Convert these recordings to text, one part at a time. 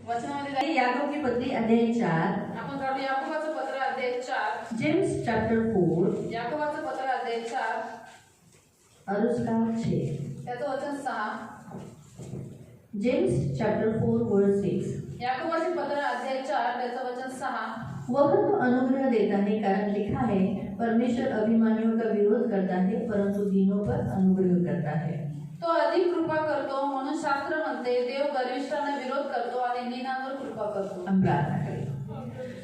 वचनामध्ये याकूब की पत्री अध्याय 4 आपण काढू याकोबाचं पत्र अध्याय 4 जेम्स चैप्टर 4 याकोबाचं पत्र अध्याय 4 और उसका 6 त्याचं वचन 6 जेम्स चैप्टर 4 वर्स 6 याकोबाचे पत्र अध्याय 4 त्याचं वचन 6 वह तो अनुग्रह देता है कारण लिखा है परमेश्वर अभिमानियों का विरोध करता है परंतु दीनों पर अनुग्रह करता है। तो अधिक कृपा करतो म्हणून शास्त्र म्हणते देव गर्विष्ठांना विरोध करतो आणि दीनांवर कृपा करतो। हम प्रार्थना करें।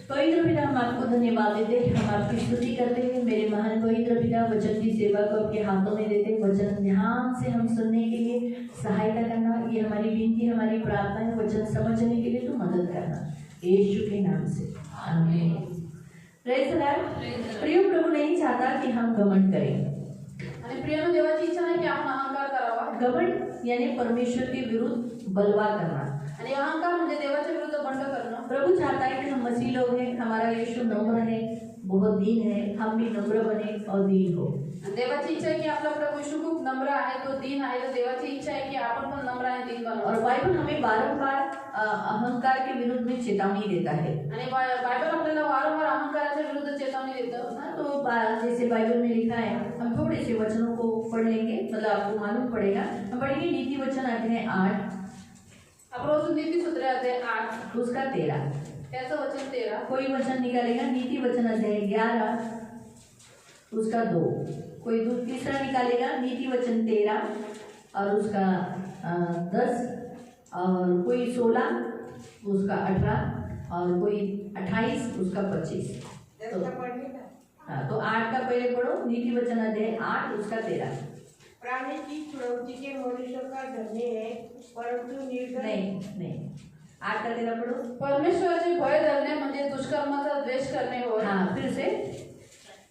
पवित्र पिता, हम आपको धन्यवाद देते हैं, हम आपकी स्तुति करते हैं। मेरे महान पवित्र पिता, वचन की सेवा को आपके हाथों में देते हैं। वचन ध्यान से हम सुनने के लिए सहायता करना, ये हमारी विनती, हमारी प्रार्थना है। वचन समझने के लिए तो मदद करना, यीशु के नाम से आमीन। Praise the Lord. प्रिय प्रभु नहीं चाहता कि हम घमंड करें। आणि प्रियानो, देवाची इच्छा नाही की आपण अहंकार करावा। घमंड यानी परमेश्वर के विरुद्ध बलवा करना, आणि अहंकार म्हणजे देवाच्या विरुद्ध बंड करणं। प्रभु चाहता है कि हम मसीह लोग हैं, हमारा यीशु नम्र है, बहुत दीन है, हम भी नम्र बने और दीन हो। देवाची इच्छा आहे की आपला प्रभु यीशु खूप नम्र आहे, तो दीन आहे। तर देवाची इच्छा आहे की आपण पण नम्र आणि दीन बनावं। और बाइबल हमें बारंबार अहंकार के विरुद्ध में चेतावनी देता है। आणि बायबल आपल्याला वारंवार अहंकाराच्या विरुद्ध चेतावनी देतं। तो जैसे बाइबल में लिखा है, हम थोड़े से वचनों को पढ़ लेंगे, मतलब आपको मालूम पड़ेगा। हम पढ़ेंगे नीति वचन अध्याय 8 आपण वाचू नीति सूत्र अध्याय 8 उसका 13 त्याचं वचन 13। कोई वचन निकालेगा नीति वचन अध्याय 11 उसका 2, कोई तीसरा निकालेगा नीति वचन 13 और उसका 10, और कोई 16 उसका 18 और कोई 28 उसका 25। तो 8 का पहले पढ़ो, नीति वचन अध्याय 8 उसका 13। प्राणी की छुड़ौती के मनुष्य का धन्य है परंतु निर्धन नहीं 8 का 13 पढ़ो। परमेश्वराचे भय धरणे म्हणजे दुष्कर्माचा द्वेष करणे होय। हाँ, फिर से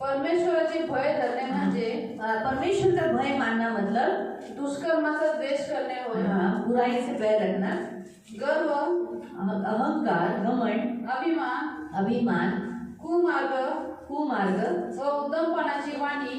परमेश्वराचे भय धरणे म्हणजे परमेश्वर का भय मानना मतलब दुष्कर्माचा द्वेष करणे होय। बुराई से बैर रखना, गर्व, अहंकार, घमंड, अभिमान, कुमार्ग व उद्धमपणाची वाणी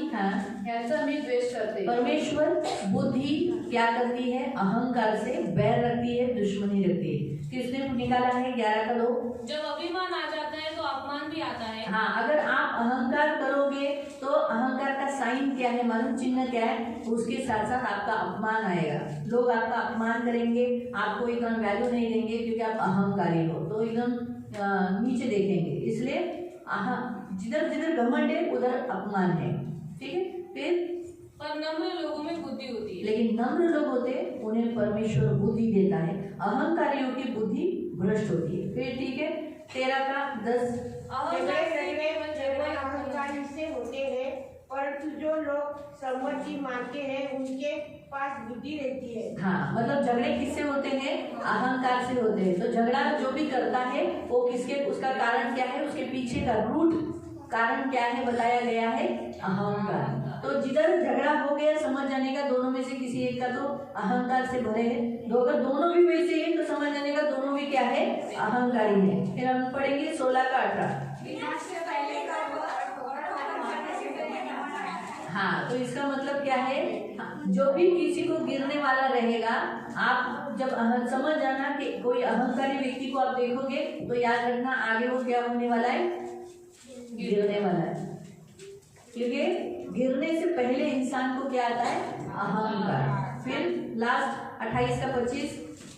यांचा मी द्वेष करते। परमेश्वर बुद्धि क्या करती है? अहंकार से बैर रखती है, दुश्मनी रखती है। किसने निकाला है? 11 का 2। जब अभिमान आ जाता है तो अपमान भी आता है। हाँ, अगर आप अहंकार करोगे तो अहंकार का साइन क्या है, मालूम चिन्ह क्या है? उसके साथ साथ आपका अपमान आएगा। लोग आपका अपमान करेंगे, आपको एकदम वैल्यू नहीं देंगे क्योंकि आप अहंकारी हो, तो एकदम नीचे देखेंगे। इसलिए जिधर जिधर घमंड है उधर अपमान है, ठीक है। फिर पर नम्र लोगों में बुद्धि होती है। लेकिन नम्र लोग होते उन्हें परमेश्वर बुद्धि देता है, अहंकारियों की बुद्धि भ्रष्ट होती है। फिर ठीक है, 13 का 10। अहंकारी से होते हैं परंतु जो लोग सम्मति मानते हैं उनके पास बुद्धि रहती है। हाँ, मतलब झगड़े किससे होते हैं? अहंकार से होते हैं। तो झगड़ा जो भी करता है वो किसके, उसका कारण क्या है, उसके पीछे का रूट कारण क्या है बताया गया है? अहंकार। तो जिधर झगड़ा हो गया, समझ जाने का दोनों में से किसी एक का तो अहंकार से भरे हैं। अगर दोनों भी वैसे हैं तो समझ जाने का दोनों भी क्या है? अहंकारी है। फिर हम पढ़ेंगे 16 का 18। हाँ, तो इसका मतलब क्या है? जो भी किसी को गिरने वाला रहेगा, आप जब समझ जाना कि कोई अहंकारी व्यक्ति को आप देखोगे तो याद रखना आगे वो क्या होने वाला है? गिरने वाला है। क्योंकि गिरने से पहले इंसान को क्या आता है? अहंकार। फिर लास्ट 28 का 25।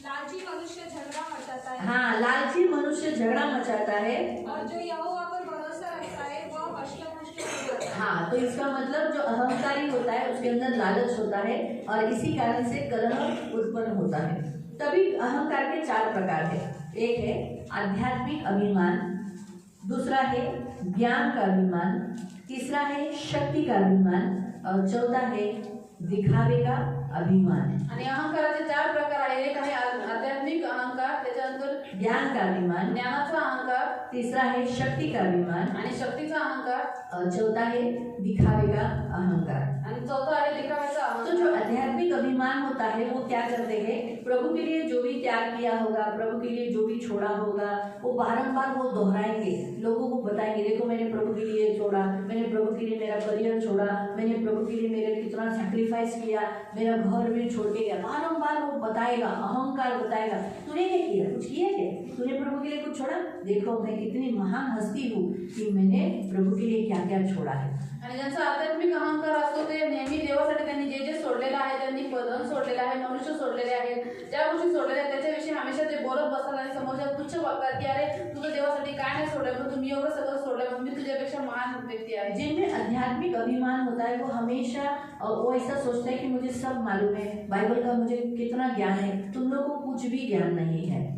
लालची मनुष्य झगड़ा मचाता है। हाँ, लालची मनुष्य झगड़ा मचाता है और जो यहोवा पर भरोसा रखता है वह हष्ट-पुष्ट हो जाता है। हाँ, तो इसका मतलब जो अहंकारी होता है उसके अंदर लालच होता है और इसी कारण से कलह उत्पन्न होता है। तभी अहंकार के 4 प्रकार है। एक है आध्यात्मिक अभिमान, दूसरा है ज्ञान का अभिमान, तीसरा है शक्ति का अभिमान और चौथा है दिखावे का अभिमान। आणि अहंकाराचे 4 प्रकार आहेत। एक आहे आध्यात्मिक अहंकार, त्याच्यानंतर ज्ञान का अभिमान, ज्ञानाचा अहंकार, तीसरा है शक्ति का अभिमान आणि शक्तीचा अहंकार और चौथा है दिखावे का अहंकार। आणि चौथा आहे दिखाव्याचा तो अहंकार। जो आध्यात्मिक अभिमान होता है वो क्या करते हैं? प्रभु के लिए जो भी त्याग किया होगा, प्रभु के लिए जो भी छोड़ा होगा, वो बारंबार वो दोहराएंगे, लोगों को बताएंगे, देखो मैंने प्रभु के लिए छोड़ा, मैंने प्रभु के लिए मेरा करियर छोड़ा, मैंने प्रभु के लिए मेरा कितना सैक्रिफाइस किया, मेरा घर भी छोड़ के गया। बारंबार वो बताएगा, अहंकार बताएगा, तूने क्या किया? कुछ किया क्या? तूने प्रभु के लिए कुछ छोड़ा? देखो मैं कितनी महान हस्ती हूँ कि मैंने प्रभु के लिए क्या क्या छोड़ा है। आणि ज्यांचा आध्यात्मिक अहंकार असतो ते नेहमी देवासाठी त्यांनी जे जे सोडलेलं आहे, त्यांनी धन सोडलेलं आहे, मनुष्य सोडलेले आहेत, ज्या गोष्टी सोडलेल्या आहेत त्याच्याविषयी हमेशा ते बोलत बसतात आणि समोरच्या तुच्छ बघतात की अरे तुझं देवासाठी काय नाही सोडलं, म्हणून तुम्ही एवढं सगळं सोडलं, म्हणून मी तुझ्यापेक्षा महान व्यक्ती आहे। जिनमें आध्यात्मिक अभिमान होता है वो हमेशा वो ऐसा सोचता है कि मुझे सब मालूम है, बाइबल का मुझे कितना ज्ञान है, तुम लोग को कुछ भी ज्ञान नहीं है।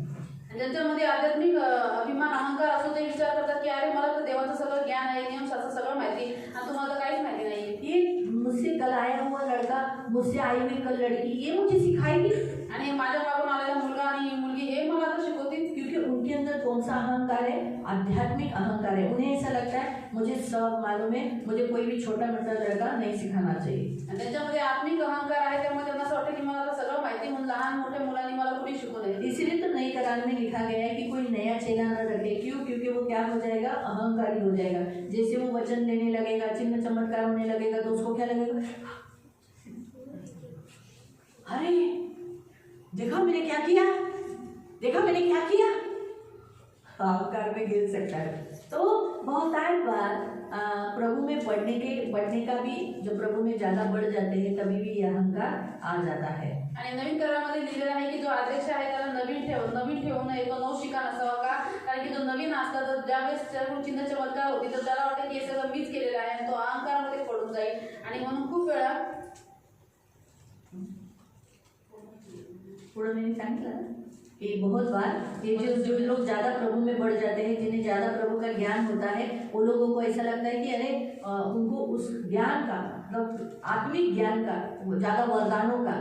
ज्यांच्यामध्ये आध्यात्मिक अभिमान अहंकार असतो ते विचार करतात की अरे मला तर देवाचं सगळं ज्ञान आहे, नियमशास्त्र सगळं माहिती आणि तुम्हाला काहीच माहिती नाही। ये मुझसे कल आया हुआ लड़का, मुझसे आई हुई कल लड़की, ये मुझे सिखाएगी आणि माझ्या मागून आलेला मुलगा आणि मुलगी हे मला तर शिकवतील, क्योंकि उनके अंदर कौन सा अहंकार है? आध्यात्मिक अहंकार है। उन्हें ऐसा लगता है मुझे सब मालूम है, मुझे कोई भी छोटा मोटा लड़का नहीं सिखाना चाहिए। आणि त्यांच्यामध्ये आत्मिक अहंकार आहे, त्यामुळे त्यांना असं वाटतं की मला तर सगळं माहिती, म्हणून लहान मोठ्या मुलांनी मला कोणी शिकवू नये। इसीलिए तो नई करार में लिखा गया है कि कोई नया चेला न रखे। क्यों? क्योंकि वो क्या हो जाएगा? अहंकारी हो जाएगा। जैसे वो वचन देने लगेगा, चिन्ह चमत्कार होने लगेगा तो उसको क्या लगेगा? अरे देखा मैंने क्या किया, देखा मैंने क्या किया, अहंकार में गिर सकता है। तो बहुत बार प्रभु में बढ़ने का भी, जब प्रभु में ज्यादा बढ़ जाते हैं तभी भी यह अहंकार आ जाता है। आणि नवीन करारामध्ये लिहिलेलं आहे की जो आदेश आहे त्याला नवीन ठेवू नये, तो नवशिका नसावा का? कारण की जो नवीन असला तर ज्यावेळेस त्याकडून चिन्ह चमत्कार होती तर त्याला वाटतं की हे सगळं मीच केलेलं आहे आणि तो अहंकारामध्ये पडून जाईल। आणि म्हणून खूप वेळा पुढे मैंने सांगितलं ना कि बहुत बार ये जो लोग ज़्यादा प्रभु में बढ़ जाते हैं, जिन्हें ज़्यादा प्रभु का ज्ञान होता है, वो लोगों को ऐसा लगता है कि अरे उनको उस ज्ञान का, मतलब आत्मिक ज्ञान का, ज़्यादा वरदानों का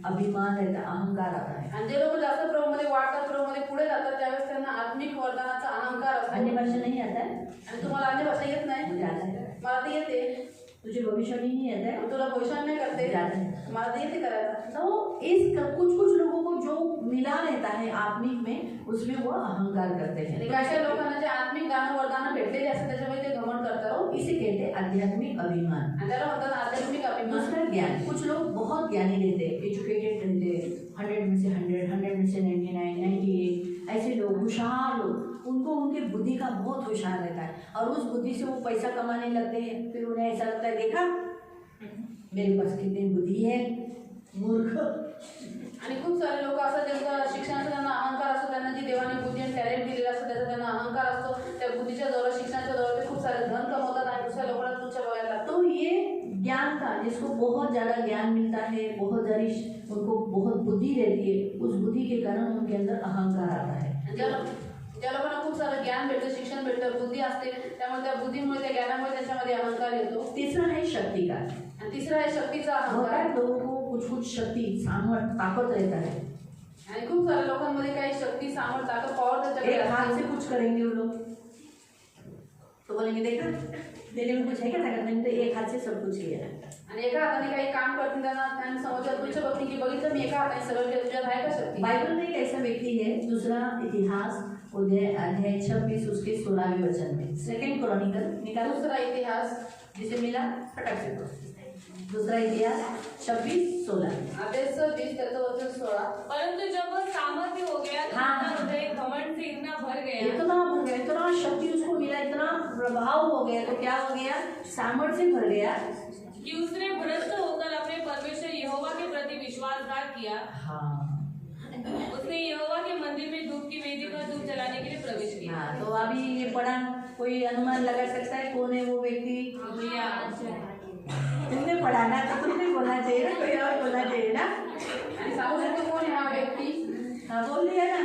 अभिमान रहता, अहंकार आता है। आणि जे लोक जास्त प्रभूमध्ये वाढतात, प्रभूमध्ये पुढे जातात, त्यावेळेस त्यांना आत्मिक वरदानाचा अहंकार असतो। अन्य भाषा नहीं आता है? आणि तुम्हाला अन्य भाषा येत नाही? मुझे आता है। मला तर येते। तुझे भविष्यवाणी नहीं आता है? तुला भविष्यवाणी नाही करते? आता है। मला तर येते करायला। तो इस कुछ लोगों को जो मिला रहता है आत्मिक में, उसमें वो अहंकार करते हैं। आणि काही लोकांना जे आत्मिक ज्ञान वरदान भेटलेले असतात त्याच्यामुळे ते घमंड करतात। इसे कहते हैं आध्यात्मिक अभिमान। आणि त्याला म्हणतात आध्यात्मिक अभिमान। दूसरा ज्ञान, कुछ लोग बहुत ज्ञानी रहते हैं, एजुकेटेड रहते हैं, 100 में से 100, 100 में से 99, 98, ऐसे लोग, होशियार लोग, उनको उनके बुद्धि का बहुत होशियार रहता है और उस बुद्धि से वो पैसा कमाने लगते हैं। फिर उन्हें ऐसा लगता है देखा मेरे पास कितनी बुद्धि है, मूर्ख। आणि खूप सारे लोक असतात ज्यांचा शिक्षणाचा त्यांना अहंकार असतो, त्यांना जी देवाने बुद्धी आणि टॅलेंट दिलेला असतो त्याचा त्यांना अहंकार असतो, त्या बुद्धीच्या जोरात, शिक्षणाच्या जोरात ते खूप सारे धन कमवतात आणि दुसऱ्या लोकांना तुच्छ बघायला लागतात। तो ये ज्ञान का, जिसको बहुत ज़्यादा ज्ञान मिलता है, बहुत सारी उनको बहुत बुद्धि रहती है, उस बुद्धि के कारण उनके अंदर अहंकार आता है। ज्या लोकांना खूप सारं ज्ञान भेटतं, शिक्षण भेटतं, बुद्धी असते, त्यामुळे त्या बुद्धीमुळे, त्या ज्ञानामुळे त्यांच्यामध्ये अहंकार येतो। तीसरा है शक्ति का। आणि तिसरा आहे शक्तीचा होता अहंकार। है लोगों को कुछ शक्ति, सामर्थ्य, ताकत रहता है। आणि खूप साऱ्या लोकांमध्ये काही शक्ती, सामर्थ्य, ताकद, पॉवर त्याच्याकडे एक हाथ असते। से कुछ करेंगे वो लोग तो बोलेंगे देखा मेरे में कुछ है क्या ताकत, मैंने तो एक हाथ से सब कुछ किया है। आणि एका हाताने काही काम करतील त्यांना समोरच्या तुच्छ बघतील की बघितलं मी एका हाताने सगळं केलं, तुझ्यात आहे का शक्ती? बाइबल में एक ऐसा व्यक्ति है, दूसरा इतिहास अध्याय 26 उसके 16वें वचन में, सेकंड क्रॉनिकल निकालो। दुसरा इतिहास जिसे मिला फटाक से बोलो। दूसरा इतिहास 26:16। आदेश 20 त्याचं वचन 16। परंतु जब वह सामर्थ्य हो गया तो हाँ। उसका हृदय घमंड से इतना भर गया इतना हो गया, इतना शक्ति उसको मिला, इतना प्रभाव हो गया, तो क्या हो गया? सामर्थ्य भर गया कि उसने भ्रष्ट होकर अपने परमेश्वर यहोवा के प्रति विश्वासघात किया। हाँ। उसने यहोवा के मंदिर में धूप की वेदी पर धूप जलाने के लिए प्रवेश किया। हाँ, तो अभी ये पढ़ा, कोई अनुमान लगा सकता है कौन है वो व्यक्ति? तुमने पढ़ा ना, तो तुमने बोलना चाहिए ना, कोई और बोलना चाहिए ना। आणि सांगू शकतो कोण आहे हा व्यक्ती? हाँ बोल दिया ना,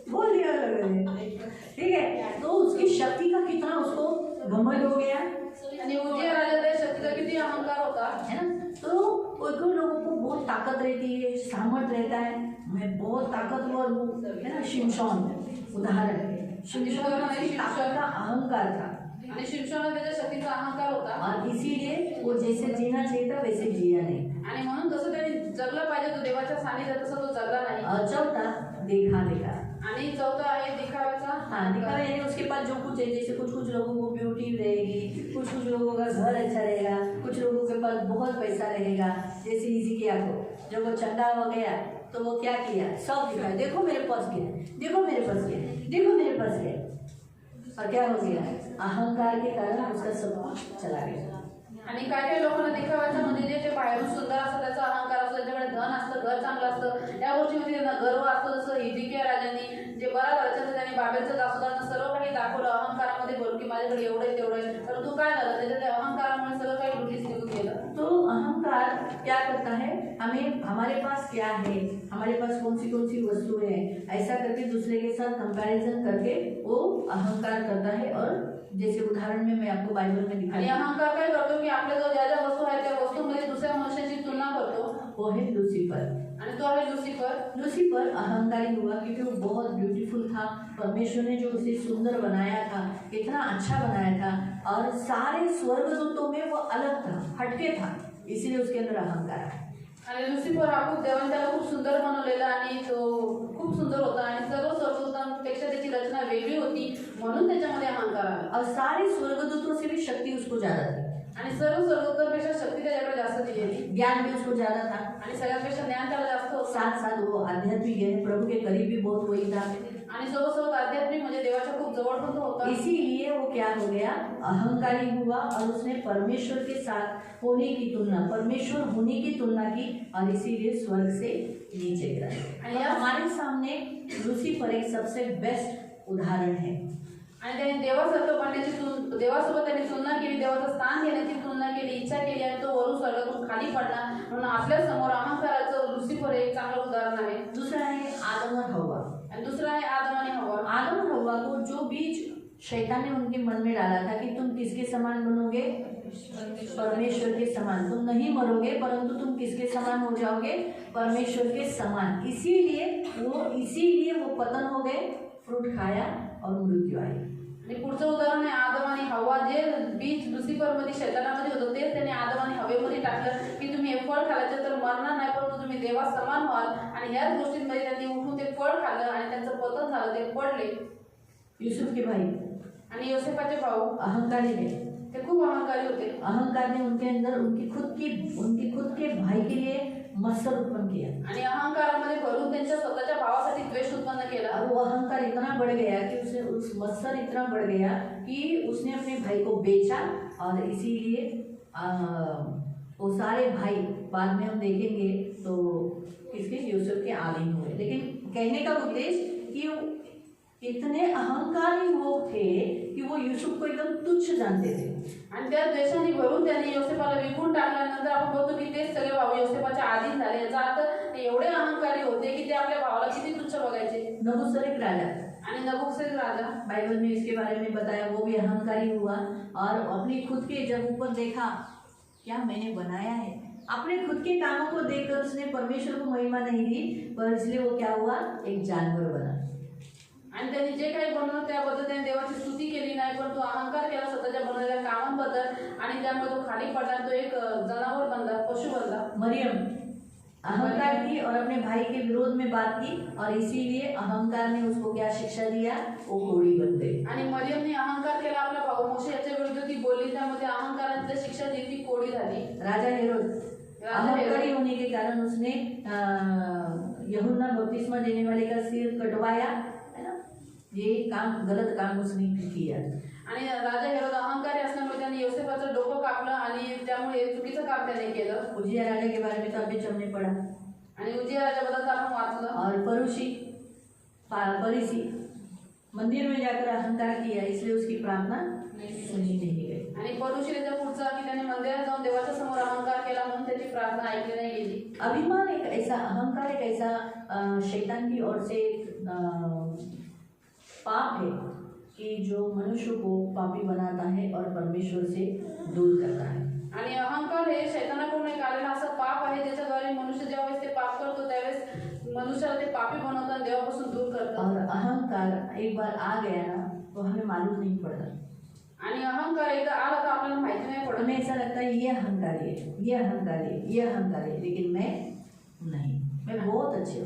बोल दिया लोगों ने, ठीक है। तो उसकी शक्ति का कितना उसको घमंड हो गया, आणि उज्जया राजाच्या शक्तीचा किती अहंकार होता, है ना। तो कोई लोगों को बहुत ताकत रहती है, सामर्थ रहता है, मैं बहुत ताकतवर हूँ, है ना। शिमशोन उदाहरण, शिमशोन का ताकत का अहंकार था आणि शिमशोनाला त्याच्या शक्तीचा अहंकार होता और इसीलिए वो जैसे जीना चाहिए था वैसे जिया नहीं। आणि म्हणून जसं त्याने जगला पाहिजे तो देवाच्या सानिध्यात तसं तो जगला नाही। और चौथा देखा। आणि चौथा आहे दिखाव्याचा। हाँ, दिखावा यानी उसके पास जो कुछ है, जैसे कुछ लोगों को ब्यूटी रहेगी, कुछ लोगों का घर अच्छा रहेगा, कुछ लोगों के पास बहुत पैसा रहेगा। जैसे इसी की आपको जब वो चंगा हो गया तो वो क्या किया, सब दिखाया, देखो मेरे पास क्या है, देखो मेरे पास क्या है, देखो मेरे पास क्या है। और क्या हो गया, अहंकार के कारण उसका सब कुछ चला गया। आणि काय काय लोकांना दिखावायचं म्हणजे जे बाहेरून सुंदर असतं, त्याचा अहंकार असतो, त्यांच्याकडे धन असतं, घर चांगलं असतं, या गोष्टीमध्ये त्यांना गर्व असतो. जसं हिजकिया राजांनी जे बरा राजाचं त्यांनी बाबेलचं जासुदांना सर्व काही दाखवलं अहंकारामध्ये भरून की माझ्याकडे एवढं आहे तेवढं आहे, परंतु काय झालं, त्याच्या त्या अहंकारामुळे सगळं काही लुटीस निघून गेलं. तो अहंकार क्या करता है, हमें हमारे पास क्या है, हमारे पास कौन सी वस्तु है, ऐसा करके दूसरे के साथ कंपैरिजन करके वो अहंकार करता है। और जैसे उदाहरण में मैं आपको बाइबल में आणि दिखाई, अहंकार काय करतो की आपल्या जो ज्या ज्या वस्तू आहेत त्या वस्तूंमध्ये दुसऱ्या मनुष्याची तुलना करतो, वो है लूसीफर। आणि तो आहे लुसिफर. लूसीफर अहंकारी हुआ क्योंकि वो बहुत ब्यूटीफुल था, परमेश्वर ने जो उसे सुंदर बनाया था, इतना अच्छा बनाया था, और सारे स्वर्गदूतों में वो अलग था, हटके था, इसलिए उसके अंदर अहंकार आया। आणि लुसिफर हा खूप देवाने त्याला खूप सुंदर बनवलेला आणि तो खूप सुंदर होता आणि सर्व स्वर्गदूतांपेक्षा त्याची रचना वेगळी होती, म्हणून त्याच्यामध्ये अहंकार आला. और सारे स्वर्गदूतों से भी शक्ति उसको ज्यादा थी, आणि सर्व स्वर्गदूतांपेक्षा शक्ती त्याच्याकडे जास्त दिलेली ज्ञान भी उसको ज्यादा था, आणि सगळ्यांपेक्षा ज्ञान त्याला जास्त होतं. साथ साथ वो आध्यात्मिक है, प्रभु के करीब भी बहुत वही था, आणि सोबत आध्यात्मिक म्हणजे देवाच्या खूप जवळ पण तो होता. इसीलिए वो क्या हो गया, अहंकारी हुआ, और उसने परमेश्वर के साथ होने की तुलना, परमेश्वर होने की तुलना की, और इसीलिए स्वर्ग से नीचे गिरा। आणि तो हमारे सामने लूसीफर एक सबसे बेस्ट उदाहरण है। आणि त्याने देवासारखं बनण्याची देवासोबत त्यांनी तुलना केली, देवाचं स्थान घेण्याची तुलना केली, इच्छा केली, आणि तो वरून स्वर्गातून खाली पडला. म्हणून आपल्या समोर अहंकाराचं लुसिफर एक चांगलं उदाहरण आहे. दूसरा है आदम और हव्वा। आणि दुसरा आहे आदम आणि हव्वा. आदम और हव्वा को जो बीज शैतान ने उनके मन में डाला था कि तुम किसके समान बनोगे, परमेश्वर के समान, तुम नहीं मरोगे परंतु तुम किसके समान हो जाओगे, परमेश्वर के समान, इसीलिए वो पतन हो गए, फ्रूट खाया और मृत्यु आई। आणि पुढचं उदाहरण आहे आदम आणि हव्वा. जे बीज लुसिफरमध्ये शैतानामध्ये होतं तेच त्यांनी आदम आणि हवेमध्ये टाकलं की तुम्ही हे फळ खाल्ल्याचं तर मरणार नाही, परंतु तुम्ही देवा समान व्हाल. आणि ह्याच गोष्टींमध्ये त्यांनी उठून ते फळ खाल्लं आणि त्यांचं पतन झालं, ते पडले. यूसुफ के भाई आणि योसेफाचे भाऊ अहंकारी थे, ते खूप अहंकारी होते. अहंकार ने उनके अंदर उनकी खुद के भाई के लिए मत्सर उत्पन्न किया, आणि अहंकारामध्ये भरून त्यांच्या स्वतःच्या भावासाठी द्वेष उत्पन्न केला. और वो अहंकार इतना बढ़ गया कि उसे उस मत्सर इतना बढ़ गया कि उसने अपने भाई को बेचा, और इसीलिए वो सारे भाई बाद में हम देखेंगे तो किसके, यूसुफ के आलीम हुए। लेकिन कहने का उद्देश्य कि वो इतने अहंकारी लोग थे कि वो यूसुफ को एकदम तुच्छ जानते थे, आणि त्या द्वेषाने भरून त्यांनी योसेफाला विकून टाकल्यानंतर आपण बघतो की तेच सगळे भाऊ योसेफाच्या अधीन झाले. याचा अर्थ ते एवढे अहंकारी होते की ते आपल्या भावाला किती तुच्छ बघायचे. नबूसरेत राजा, आणि नबूकदनेस्सर राजा, बाइबल में इसके बारे में बताया, वो भी अहंकारी हुआ, और अपनी खुद के जब ऊपर देखा क्या मैंने बनाया है, अपने खुद के कामों को देखकर उसने परमेश्वर को महिमा नहीं दी, पर इसलिए वो क्या हुआ, एक जानवर बना। आणि त्यांनी जे काही बनवलं त्याबद्दल त्यांनी देवाची स्तुती केली नाही, पण तो अहंकार केला स्वतःच्या बनवलेल्या कामांबद्दल, आणि त्यामुळे तो खाली पडला, तो एक जनावर बनला, पशु बनला. मरियम अहंकार की और अपने भाई के विरोध में बात की, और इसीलिए अहंकार ने उसको क्या शिक्षा दिया, वो कोड़ी बन गई। आणि मरियमने अहंकार केला, आपला भाऊ मोशे याच्या विरुद्ध ती बोलली, त्यामध्ये अहंकाराने शिक्षा दिली, ती कोडी झाली. राजा हेरोद अहंकारी होने के कारण उसने यूहन्ना बपतिस्मा देने वाले का सिर कटवाया, है ना, ये गलत काम उसने किया. आणि राजा हेरोद अहंकारी असल्यामुळे त्यांनी योसेफाचं डोकं कापलं, आणि त्यामुळे चुकीचं काम त्याने केलं. उजिया राजा के बारे में तो अभी हमने पढ़ा, आणि उजिया राजाबद्दल आपण वाचलं. और फरीसी मंदिर में जाकर अहंकार किया, इसलिए उसकी प्रार्थना सुनी नहीं गई. आणि परुषी त्याच्या पुढचा की त्याने मंदिरात जाऊन देवाच्या समोर अहंकार केला, म्हणून त्याची प्रार्थना ऐकली नाही गेली. अभिमान एक ऐसा, अहंकार एक ऐसा शैतान की ओर से पाप है कि जो मनुष्य को पापी बनाता है और परमेश्वर से दूर करता है. आणि अहंकार हे शैतानाकडून एक आलेला असं पाप आहे, ज्याच्याद्वारे मनुष्य ज्यावेळेस ते पाप करतो त्यावेळेस मनुष्याला ते पापी बनवतं आणि देवापासून दूर करतं. और अहंकार एक बार आ गया ना तो हमें मालूम नहीं पड़ता, आणि अहंकार एकदा आला तर आपल्याला माहिती नाही पडत. हमें ऐसा लगता है ये अहंकारी है, ये अहंकारी है, ये अहंकारी है, लेकिन मैं नहीं, मैं बहुत अच्छे हो.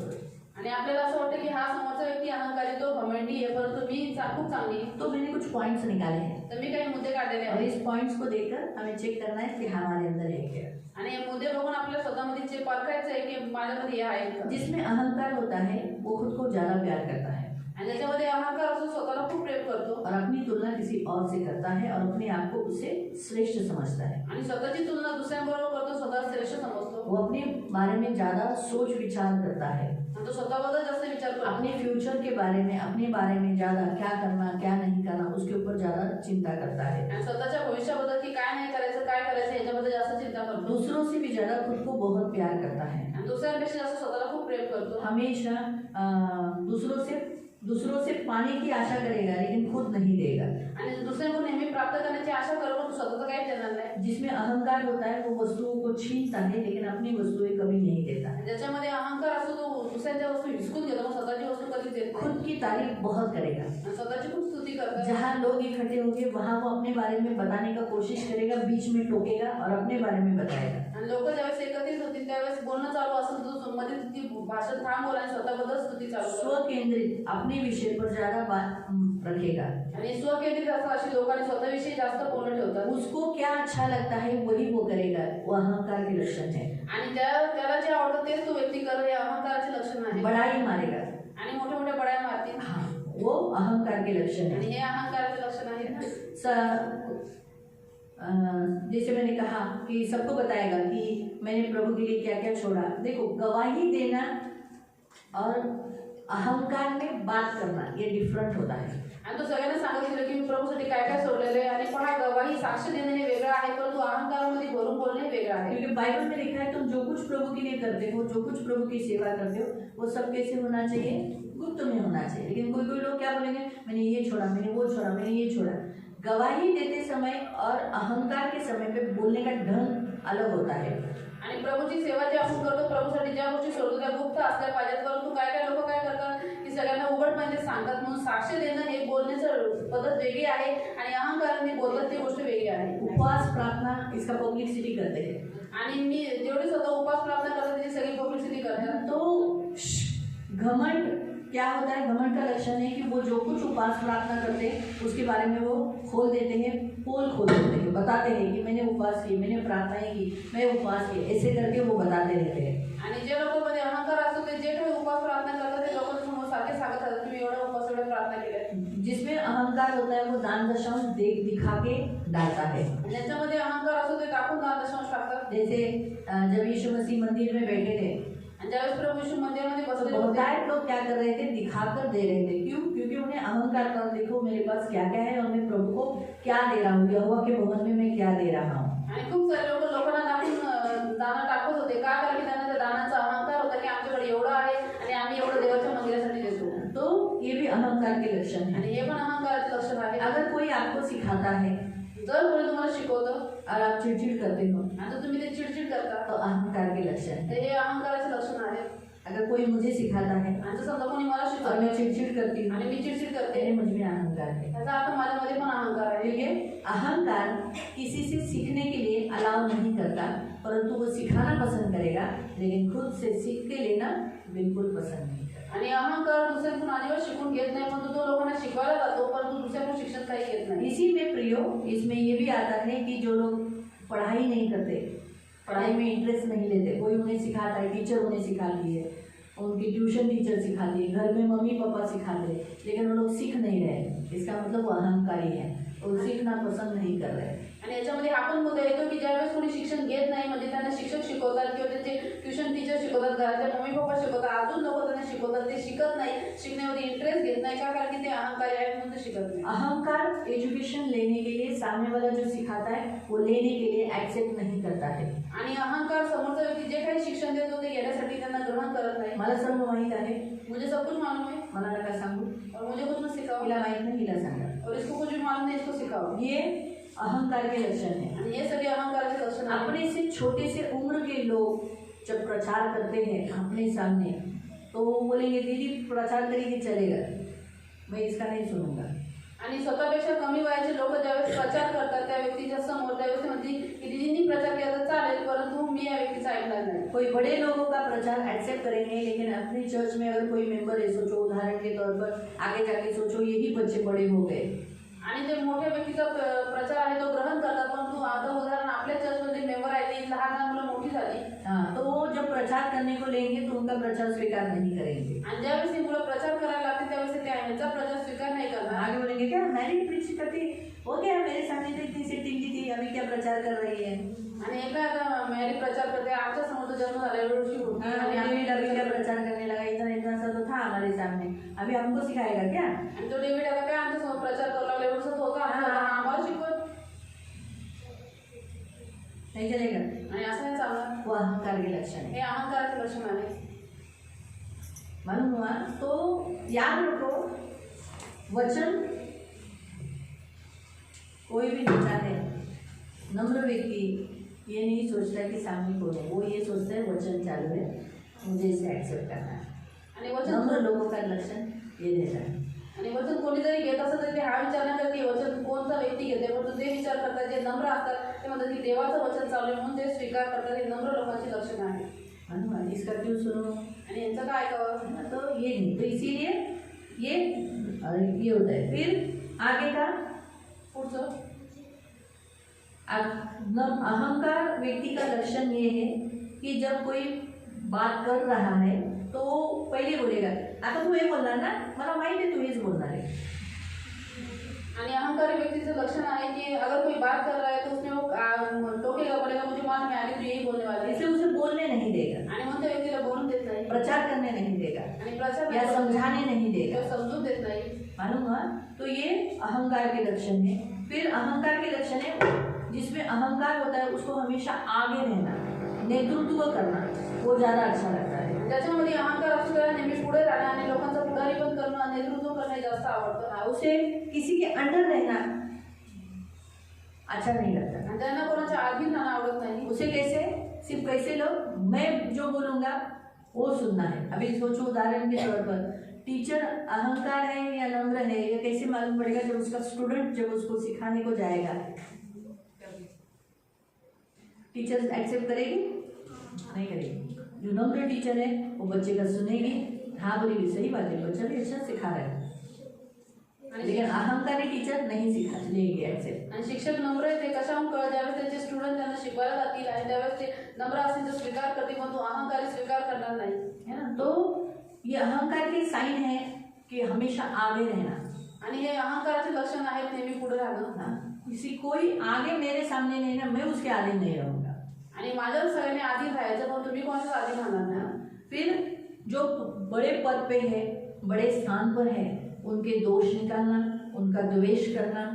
आणि आपल्याला असं वाटतं की हा समोरचा व्यक्ती अहंकारी, तो घमंडी आहे परंतु मी खूप चांगली आहे. तो मैंने कुछ पॉइंट्स निकाले हैं तर मी काही मुद्दे काढलेले और आहेत इस पॉइंट्स को देखकर हमें चेक करना है कि हमारे अंदर है क्या. आणि हे मुद्दे बघून आपल्याला स्वतःमध्ये जे परखायचं आहे की माझ्यामध्ये हे आहे का. जिसमें अहंकार होता है वो खुद को ज्यादा प्यार करता है आणि ज्याच्यामध्ये अहंकार असतो स्वतःला खूप प्रेम करतो और अपनी तुलना किसी और से करता है और अपने आप को उससे श्रेष्ठ समझता है. आणि स्वतःची तुलना दुसऱ्यांबरोबर करतो स्वतः श्रेष्ठ समजतो वो अपने बारे में ज्यादा सोच विचार करता है. आणि तो स्वतःबद्दल जास्त विचार करतो अपने फ्यूचर के बारे में अपने बारे में ज्यादा क्या करना क्या नहीं करना उसके ऊपर ज्यादा चिंता करता है. आणि स्वतःच्या भविष्याबद्दल की काय नाही करायचं काय करायचं याच्याबद्दल जास्त चिंता करतो दूसरों से भी ज्यादा खुद को बहुत प्यार करता है. आणि दुसऱ्यांपेक्षा जास्त स्वतःला खूप प्रेम करतो हमेशा दूसरों से पाने की आशा करेगा लेकिन खुद नहीं देगा. आणि दुसऱ्यांकडून नेहमी प्राप्त करण्याची आशा करू पण स्वतःचं काही देणार नाही. जिसमें अहंकार होता है वो वस्तुओं को छीनता है लेकिन अपनी वस्तुएं कभी नहीं देता. ज्याच्यामध्ये अहंकार असतो तो दुसऱ्यांच्या वस्तू हिसकून घेतो पण स्वतःची वस्तू कधीच देत नाही. खुद की तारीफ बहुत करेगा. आणि स्वतःची खूप स्तुती करतात. जहाँ लोग इकट्ठे होंगे वहाँ वो अपने बारे में बताने का कोशिश करेगा बीच में टोकेगा और अपने बारे में बताएगा. आणि लोक ज्यावेळेस एकत्रित होतील त्यावेळेस बोलणं चालू असेल तर मध्ये ती भाषण थांबवलं आणि स्वतःबद्दल स्तुती चालू करेल. स्वकेंद्रित अपने विषय पर ज्यादा बात रखेगा. आणि स्वकेंद्रित असं अशी लोकांनी स्वतःविषयी जास्त बोलणं ठेवतात. उसको क्या अच्छा लगता है वही वो करेगा. वो अहंकार के लक्षण है. आणि त्याला जे आवडतं तेच तो व्यक्ती करेल हे अहंकाराचे लक्षण आहे. बड़ाई मारेगा. आणि मोठे मोठे बड्या मारतील. हाँ वो अहंकार के लक्षण आणि है. हे अहंकाराचे लक्षण आहे ना. जैसे मैंने कहा कि सबको बताएगा कि मैंने प्रभु के लिए क्या क्या छोड़ा. देखो गवाही देना और अहंकार में बात करना ये डिफरेंट होता है. आणि तो सगळ्यांना सांगत गेलो की मी प्रभूसाठी काय काय सोडलेलं आहे आणि पहा गवाही साक्ष देणं हे वेगळं आहे परंतु अहंकारामध्ये भरून बोलणं हे वेगळं आहे. क्योंकि बाइबल में लिखा है तुम जो कुछ प्रभु के लिए करते हो जो कुछ प्रभु की सेवा करते हो वो सब कैसे होना चाहिए. गुप्त में होना चाहिए. लेकिन कोई कोई लोग क्या बोलेंगे मैंने ये छोड़ा मैंने वो छोड़ा मैंने ये छोड़ा. गवाही देते समय और अहंकार के समय पे बोलने का ढंग अलग होता है. आणि प्रभूची सेवा जी आपण करतो प्रभूसाठी ज्या गोष्टी सोडतो त्या गुप्त असल्या पाहिजेत परंतु काय काय लोक काय करतात की सगळ्यांना उघडपणे सांगतात म्हणून साक्ष देणं हे बोलण्याचं पद्धत वेगळी आहे आणि अहंकाराने बोलतात ती गोष्ट वेगळी आहे. उपवास प्रार्थना इसका पब्लिसिटी करते हैं. आणि मी जेवढी स्वतः उपवास प्रार्थना करते त्याची सगळी पब्लिसिटी करतात. तो घमंड क्या होता है. घमंड का लक्षण है कि वो जो कुछ उपवास प्रार्थना करते हैं उसके बारे में वो खोल देते हैं पोल खोल देते हैं बताते हैं कि मैंने उपवास किए मैंने प्रार्थनाएं की मैं उपवास किए ऐसे करके वो बताते रहते हैं. आणि जे लोकांमध्ये अहंकार असतो ते जे काही उपवास प्रार्थना करतात ते लोकांच्या समोर सारखे सांगत राहतात की मी एवढा उपवास एवढ्या प्रार्थना केल्या. जिसमें अहंकार होता है वो दान दशांश दिखा के डालता है. ज्याच्यामध्ये अहंकार असतो ते टाकून दान दशांश टाकतात. जैसे जब यीशु मसीह मंदिर में बैठे थे आणि ज्यावेळेस प्रभू यीशु मंदिरामध्ये तो बसले होते बहुतायत लोग क्या कर रहे थे दिखाकर दे रहे थे. क्यों. क्योंकि उन्हें अहंकार था. देखो मेरे पास क्या क्या है और मैं प्रभु को क्या दे रहा हूँ यहोवा के भवन में मैं क्या दे रहा हूँ. आणि खूप सारे लोक लोकांना दाखवून दाना टाकत होते का कारण की त्यांना त्या दानाचा अहंकार होता की आमच्याकडे एवढं आहे आणि आम्ही एवढं देवाच्या मंदिरासाठी देतो. तो ये भी अहंकार के लक्षण है. आणि हे पण अहंकाराचे लक्षण आहे. अगर कोई आपको सिखाता है जर कोणी तुम्हाला शिकवतं और आप चिड़चिड़ करते हो आणि तुम्ही ते चिडचिड करता तो अहंकार के लक्षण है. तर हे अहंकाराचे लक्षण आहे. अगर कोई मुझे सिखाता है आणि जर समजा कोणी मला और शिकवतं मैं चिड़चिड़ करती हूँ आणि मी चिडचिड करते तेरे मुझ में अहंकार है. त्याचा अर्थ माझ्यामध्ये पण अहंकार आहे. ठीक है. अहंकार किसी से सीखने के लिए अलाउ नहीं करता परंतु वो सिखाना पसंद करेगा लेकिन खुद से सीख के लेना बिल्कुल पसंद नहीं करता. आणि अहंकार दुसऱ्याकडून अजिबात शिकून घेत नाही परंतु तो लोकांना शिकवायला जातो परंतु दुसऱ्याकडून शिक्षण काही घेत नाही. इसी में प्रियो इसमें ये भी आता है कि जो लोग पढ़ाई नहीं करते पढ़ाई में इंटरेस्ट नहीं लेते कोई उन्हें सिखाता है टीचर उन्हें सिखाती है उनकी ट्यूशन टीचर सिखाती है घर में मम्मी पापा सिखाते हैं लेकिन वो लोग सीख नहीं रहे इसका मतलब वो अहंकारी है वो सीखना पसंद नहीं कर रहे. आणि याच्यामध्ये हा पण मुद्दा येतो की ज्यावेळेस कोणी शिक्षण घेत नाही म्हणजे त्यांना शिक्षक शिकवतात किंवा त्यांचे ट्युशन टीचर शिकवतात घरातले मम्मी पप्पा शिकवतात अजून लोक त्यांना शिकवतात ते शिकत नाही शिकण्यामध्ये इंटरेस्ट घेत नाही का कारण की ते अहंकारी आहेत म्हणून ते शिकत नाही. अहंकार एजुकेशन लेने के लिए सामने वाला जो सिखाता है वो लेने के लिए एक्सेप्ट नहीं करता है. आणि अहंकार समोरचा व्यक्ती जे काही शिक्षण देतो ते घेण्यासाठी त्यांना ग्रहण करत नाही. मला सर्व माहीत आहे मुझे सब कुछ मालूम है मला नका सांगू और मुझे कुछ मत सिखाओ हिला माहीत नाही हिला सांगा. और इसको कुछ भी मालूम नहीं इसको सिखाओ. ये अहंकार के लक्षण है. आणि हे सगळे अहंकाराचे लक्षण आहेत. अपने से छोटे से उम्र के लोग जब प्रचार करते हैं अपने सामने तो वो बोलेंगे दीदी प्रचार करेगी चलेगा मैं इसका नहीं सुनूंगा. आणि स्वतःपेक्षा कमी वयाचे लोक ज्यावेळेस प्रचार करतात त्या व्यक्तीच्या समोर त्यावेळेस ते म्हणते की दीदींनी प्रचार केला तर चालेल, परंतु मी या व्यक्तीचा ऐकणार नाही. कोई बड़े लोगों का प्रचार एक्सेप्ट करेंगे, लेकिन अपनी चर्च में अगर कोई मेंबर है, सोचो उदाहरण के तौर पर आगे जाके सोचो यही बच्चे बड़े हो गए, आणि जे मोठ्या व्यक्तीचा प्रचार आहे तो ग्रहण करतात, परंतु आता उदाहरण आपल्या चर्चमध्ये मेंबर आहे ती लहान मुलं मोठी झाली, हाँ, तो वो जब प्रचार करने को लेंगे तो उनका प्रचार स्वीकार नहीं करेंगे. आणि ज्यावेळेस ती मुलं प्रचार करायला लागते त्यावेळेस ते ह्याचा प्रचार स्वीकार नहीं करणार. आगे बोलेंगे क्या मैंने प्रीच करती हो गया, मेरे सामने तो इतनी सी टिंगी थी, अभी क्या प्रचार कर रही है. आणि एका आता मॅरी प्रचार करते, आमच्या समोर तो जन्म झाला एवढी होती हाँ, आणि डेविड अभी क्या प्रचार करने लगा, इतना इतना सा तो था हमारे सामने, अभी हमको सिखाएगा क्या. आणि तो डेव्हिड आता काय आमच्या समोर प्रचार करू लागला एवढंच होता आम्हाला शिकवत नहीं चलेगा. आणि असं नाही चालणार. वो अहंकार के लक्षण है. हे अहंकाराचे लक्षण आहे. मालूम हुआ. तो याद रखो, वचन कोई भी नेता है, नम्र व्यक्ति ये नहीं सोचता कि सामने कौन है, वो ये सोचता है वचन चालू है, मुझे इसे एक्सेप्ट करना है. आणि वचन नम्र लोगों का लक्षण ये रहता है. आणि वचन कोणी जरी घेत असं तरी ते हा विचार नाही करत की वचन कोणता व्यक्ती घेते, परंतु ते विचार करतात जे नम्र असतात ते म्हणतात की देवाचं वचन चालू आहे म्हणून ते स्वीकार करतात. हे नम्र लोकांची लक्षण आहे. मालूम है, इसका क्यों सुनो. आणि यांचं काय ऐकावं. तो ये नहीं, तो इसीलिए ये होता है. फिर आगे का पुढचं अहंकार व्यक्ति का लक्षण ये है कि जब कोई बात कर रहा है तो पहिले बोलेगा, आता तू हे बोलणार ना, मला माहिती आहे तू हेच बोलणार आहे. आणि अहंकारी व्यक्तीचं लक्षण आहे की अगर कोई बात कर रहा है तो उसमें वो टोकेगा, बोलेगा मुझे मालूम है आगे तू यही बोलने वाला है, इसलिए उसे बोलने नहीं देगा, आणि मग त्या व्यक्तीला बोलून देत नाही, प्रचार करने नहीं देगा, आणि प्रचार या समझाने नहीं देगा. किंवा समजून देत नाही. मालूम हुआ. तो ये अहंकार के लक्षण है. फिर अहंकार के लक्षण है जिसमें अहंकार होता है उसको हमेशा आगे रहना, नेतृत्व करना, वो ज़्यादा अच्छा लगता है. त्याच्यामध्ये अहंकार असतो त्याला नेहमी पुढे राहणं आणि लोकांचा पुढारी पण करणं, नेतृत्व करणं हे जास्त आवडतं. उसे किसी के अंडर रहना अच्छा नहीं लगता. आणि त्यांना कोणाच्या अधीन राहणं आवडत नाही. उसे कैसे, सिर्फ कैसे लोग, मैं जो बोलूँगा वो सुनना है. अभी सोचो उदाहरण के तौर पर टीचर अहंकार है या नम्र है, ये कैसे मालूम पड़ेगा जब उसका स्टूडेंट जब उसको सिखाने को जाएगा. टीचर एक्सेप्ट करेगी नहीं करेगी. जो नम्र टीचर है वो बच्चे का सुनेगी, हाँ बोलेगी सही बात है, बच्चा भी अच्छा सिखा रहा है. लेकिन अहंकारी टीचर नहीं सिखा लेंगे एक्सेप्ट. आणि शिक्षक नम्र आहे ते कशाहून कळ, ज्यावेळेस त्यांचे स्टुडंट त्यांना शिकवायला जातील आणि त्यावेळेस ते नम्र असतील तर स्वीकार करतील, पण तो अहंकारी स्वीकार करणार नाही. है ना. तो ये अहंकार के साइन है कि हमेशा आगे रहना. आणि हे अहंकाराचे लक्षण आहेत नेहमी पुढे राहणं. हाँ, किसी कोई आगे मेरे सामने नहीं ना, मैं उसके आगे नहीं रहूँगा. आणि माझ्या सगळ्यांनी आधी राहायचं, पण तुम्ही कोणाच्या आधी राहणार नाही. फिर जो बड़े पद पे है, बड़े स्थान पर है, उनके दोष निकालना, उनका द्वेष करना,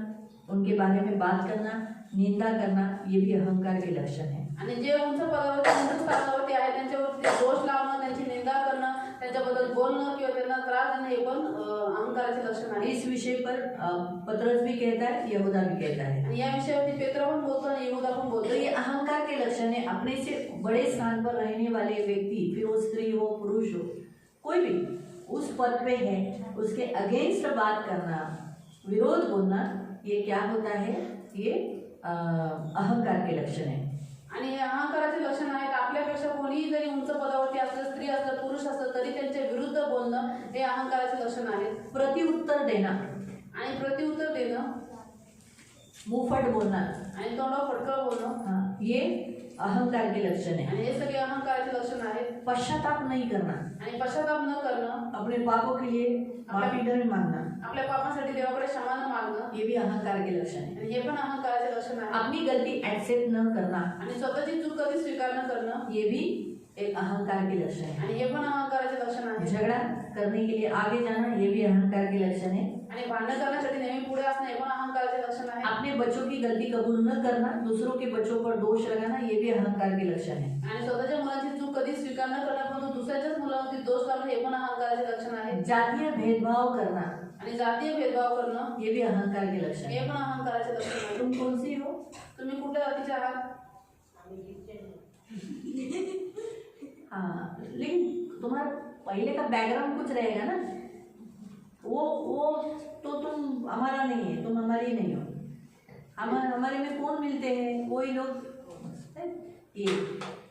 उनके बारे में बात करना, निंदा करना, ये भी अहंकार के लक्षण है. आणि जे उंच पदावरती उंच स्थानावरती आहे त्यांच्यावरती रोष लावणं, त्यांची निंदा करणं, त्यांच्याबद्दल बोलणं किंवा त्यांना त्रास देणं हे पण अहंकाराचे लक्षण आहे. इस विषय पर पतरस भी कहता है, यहूदा भी कहता है. आणि या विषयावरती पेत्र पण बोलतो आणि यहूदा पण तो बोलतो. ये अहंकार के लक्षण है. अपने से बड़े स्थान पर रहने वाले व्यक्ति, फिर वो स्त्री हो पुरुष हो कोई भी, उस पद पे है, उसके अगेंस्ट बात करना, विरोध बोलना, ये क्या होता है, ये अहंकार के लक्षण है. आणि हे अहंकाराचे लक्षण आहेत. आपल्यापेक्षा कोणीही जरी उंच पदावरती असलं, स्त्री असलं, पुरुष असलं तरी त्यांच्या विरुद्ध बोलणं हे अहंकाराचे लक्षण आहे. प्रत्युत्तर देना आणि प्रत्युत्तर देणं मुंहफट बोलना, आणि तोंडावर फटकळ बोलणं, हाँ, ये अहंकार के लक्षण है. आणि हे सगळे अहंकाराचे लक्षण आहेत. पश्चाताप नहीं करना, आणि पश्चाताप न करणं, अपने पापों के लिए माफी नहीं मांगना, आपल्या पापासाठी देवाकडे क्षमा न मागणं, ये भी अहंकार के लक्षण है. आणि हे पण अहंकाराचे लक्षण आहे. अपनी गलती एक्सेप्ट न करना, आणि स्वतःची चूक कधी स्वीकार न करणं, ये भी एक अहंकार के लक्षण है. आणि हे पण अहंकाराचे लक्षण आहे. झगड़ा करने के लिए आगे जाना, ये भी अहंकार के लक्षण है. आणि भांडण करण्यासाठी नेहमी पुढे असणं हे पण अहंकाराचे लक्षण आहे. अपने बच्चों की गलती कबूल न करना, दूसरों के बच्चों पर दोष लगाना, ये भी अहंकार के लक्षण है. आणि स्वतःच्या मुलाची चूक कधी स्वीकार न करणं, परंतु दुसऱ्याच्याच मुलावरती दोष लावणं हे पण अहंकाराचे लक्षण आहे. जातीय भेदभाव करना, आणि जातीय भेदभाव करणं ये भी अहंकार के लक्षण हे है. पण अहंकाराचे लक्षण आहे. तुम कौन सी हो? तुम्ही कुठल्या जातीचे आहात? हाँ, लेकिन तुम्हारा पहले का बैकग्राउंड कुछ रहेगा ना, वो तो तुम हमारा नहीं है, तुम हमारी नहीं हो। हमारे में कौन मिलते हैं? कोई लोग ये,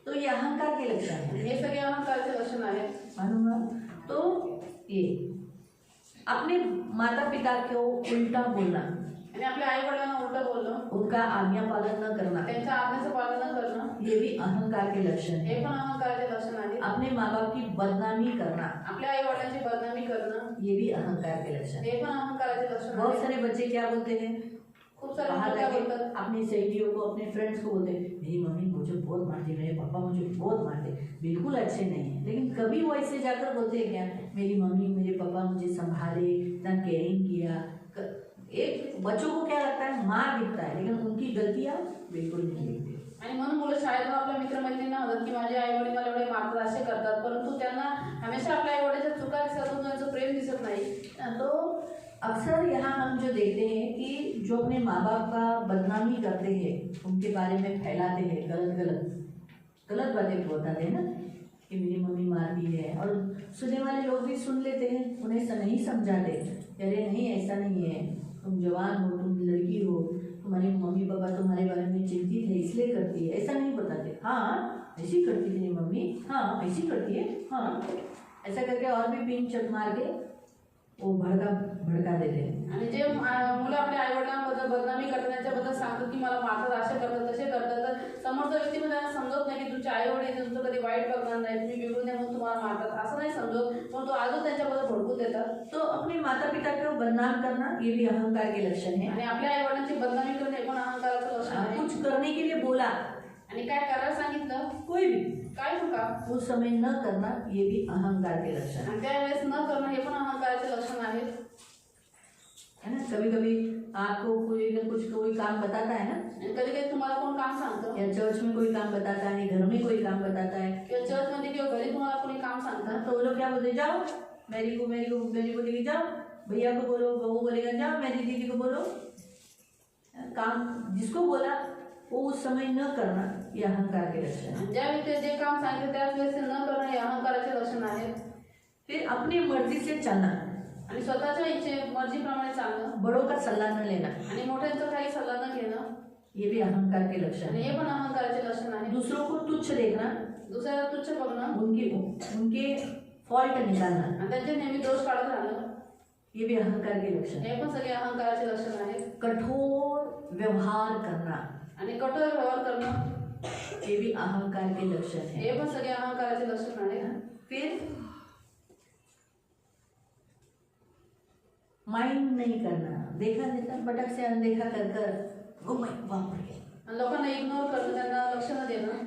तो ये अहंकार के लक्षण है। हे सगळे अहंकाराचे लक्षण आहे। मालूम है? तो ये अपने माता पिता को उल्टा बोलना, आणि आपल्या आई वडिलांना उलट बोलणं, उनका आज्ञा पालन न करना, त्यांच्या आज्ञेचं पालन न करणं, ये भी अहंकार के लक्षण हे है। पण अहंकाराचे लक्षण आहे। अपने माँ बाप की बदनामी करना, आपल्या आई वडिलांची बदनामी करणं, ये भी अहंकार के लक्षण है। हे पण अहंकाराचे लक्षण बहुत आहे। सारे बच्चे क्या बोलते हैं? खूप सारे बाहर लोक काय जाके बोलतात, अपनी सहेलियों को, अपने फ्रेंड्स को बोलते हैं, मेरी मम्मी मुझे बहुत मारती, मेरे पापा मुझे बहुत मारते। बिल्कुल अच्छे नहीं है, लेकिन कभी वो ऐसे जाकर बोलते हैं क्या, मेरी मम्मी मेरे पापा मुझे संभाले, इतना केयरिंग किया। एक बच्चों को क्या लगता है, मार दिखता है, लेकिन उनकी गलतियाँ बिल्कुल नहीं दिखती। आणि म्हणून मुलं शाळेत आपल्या मित्रमैत्रिणींना म्हणतात की माझे आई वडील मला एवढे मारतात, असे करतात, परंतु त्यांना हमेशा आपल्या आई वडिलांच्या चुका दिसतात, पण त्यांचं प्रेम दिसत नाही। तो अक्सर यहाँ हम जो देखते हैं कि जो अपने माँ बाप का बदनामी करते हैं, उनके बारे में फैलाते हैं गलत बातें बताते हैं ना, कि मेरी मम्मी मारती है, और सुनने वाले लोग भी सुन लेते हैं, उन्हें नहीं समझाते, अरे नहीं ऐसा नहीं है, तुम जवान हो, तुम लड़की हो, तुम्हारी मम्मी पापा तुम्हारे बारे में चिंतित है इसलिए करती है, ऐसा नहीं बताते। हाँ ऐसी करती तेरी मम्मी, हाँ ऐसी करती है, हाँ ऐसा करके और भी पिन चट मार के वो भड़का देते हैं। आणि जे मुलं आपल्या आई वडिलांबद्दल बदनामी करतात, त्यांच्याबद्दल सांगतात की मला मारतात, असे करतात, तसे करतात, तर समोरचा व्यक्ती पण त्यांना समजत नाही की तुमचे आई वडील तुमचं कधी वाईट बघणार नाही, तुम्ही बिघडून नये म्हणून तुम्हाला मारतात, असं नाही समजत, पण तो अजून त्यांच्याबद्दल भडकून देतात। तो अपने माता पिता को बदनाम करना ये भी अहंकार के लक्षण है। आणि आपल्या आई वडिलांची बदनामी करणे हे पण अहंकाराचं लक्षण आहे। कुछ करने के लिए बोला, आणि काय करायला सांगितलं, कोई भी काय चुका, उस समय न करना ये भी अहंकार के लक्षण है। आणि त्यावेळेस न करणं हे पण अहंकाराचे लक्षण आहे। है ना, कभी कभी आपको कोई काम बताता है ना, आणि कधी कधी तुम्हाला कोण काम सांगतं, या चर्च में कोई काम बताता है, घर में कोई काम बताता है, किंवा चर्चमध्ये किंवा घरी तुम्हाला कोणी काम सांगतं, तो वो लोग क्या बोलते हैं, जाओ मेरी को लेके जाओ, भैया को बोलो, बहू बोलेगा जाओ मेरी दीदी को बोलो। काम जिसको बोला वो उस समय न करना ये अहंकार के लक्षण है। ज्या व्यक्ती जे काम सांगितलं त्याच वेळेस न करणं हे अहंकाराचे लक्षण आहे। फिर अपनी मर्जी से चलना, आणि स्वतःच्या इच्छे मर्जीप्रमाणे चालणं, बड़ों का सलाह न लेना, आणि मोठ्यांचा काही सल्ला न घेणं, ये भी अहंकार के लक्षण आणि है। हे पण अहंकाराचे लक्षण आहे। दूसरों को तुच्छ देखना, दुसऱ्याला तुच्छ बघणं, उनके फॉल्ट निकालना, आणि त्यांचे नेहमी दोष काढत राहणं, ये भी अहंकार के लक्षण है। हे पण सगळे अहंकाराचे लक्षण आहे। कठोर व्यवहार करना, आणि कठोर व्यवहार करणं, ये भी अहंकार के लक्षण है। हे पण सगळे अहंकाराचे लक्षण आहे। फिर माइंड नहीं करना, देखा भटक से अनदेखा कर कर घूम बाप रे, आणि लोकांना इग्नोर करणं, त्यांना लक्ष न देणं,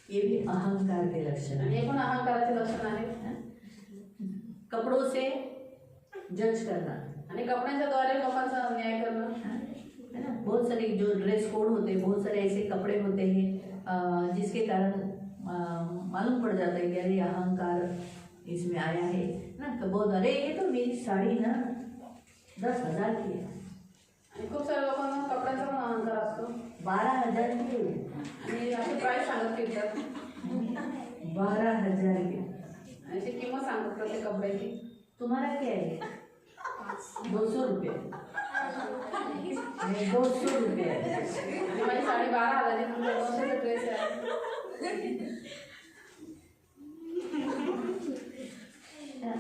ये भी अहंकार के लक्षण आणि है। हे पण अहंकाराचे लक्षण आहे। कपड़ों से जज करना, आणि कपड्यांच्या द्वारे लोकांचा न्याय करणं, है ना, बहुत सारे जो ड्रेस कोड होते हैं, बहुत सारे ऐसे कपड़े होते हैं जिसके कारण मालूम पड़ जाता है कि अरे अहंकार इसमें आया है ना। बहुत अरे ये तो मेरी साड़ी ना 10,000 की है, आणि खूप साऱ्या लोकांना कपड्यांचा पण अहंकार असतो, 12,000 की है, आणि असे प्राइस सांगत फिरतात, 12,000 की, आणि ते किंमत सांगतात प्रत्येक कपड्याची। तुम्हारा क्या है? 200 रुपये, 200 रुपये, आणि माझी साडी 12,000 ची, तुमच्या 200चा ड्रेस आहे।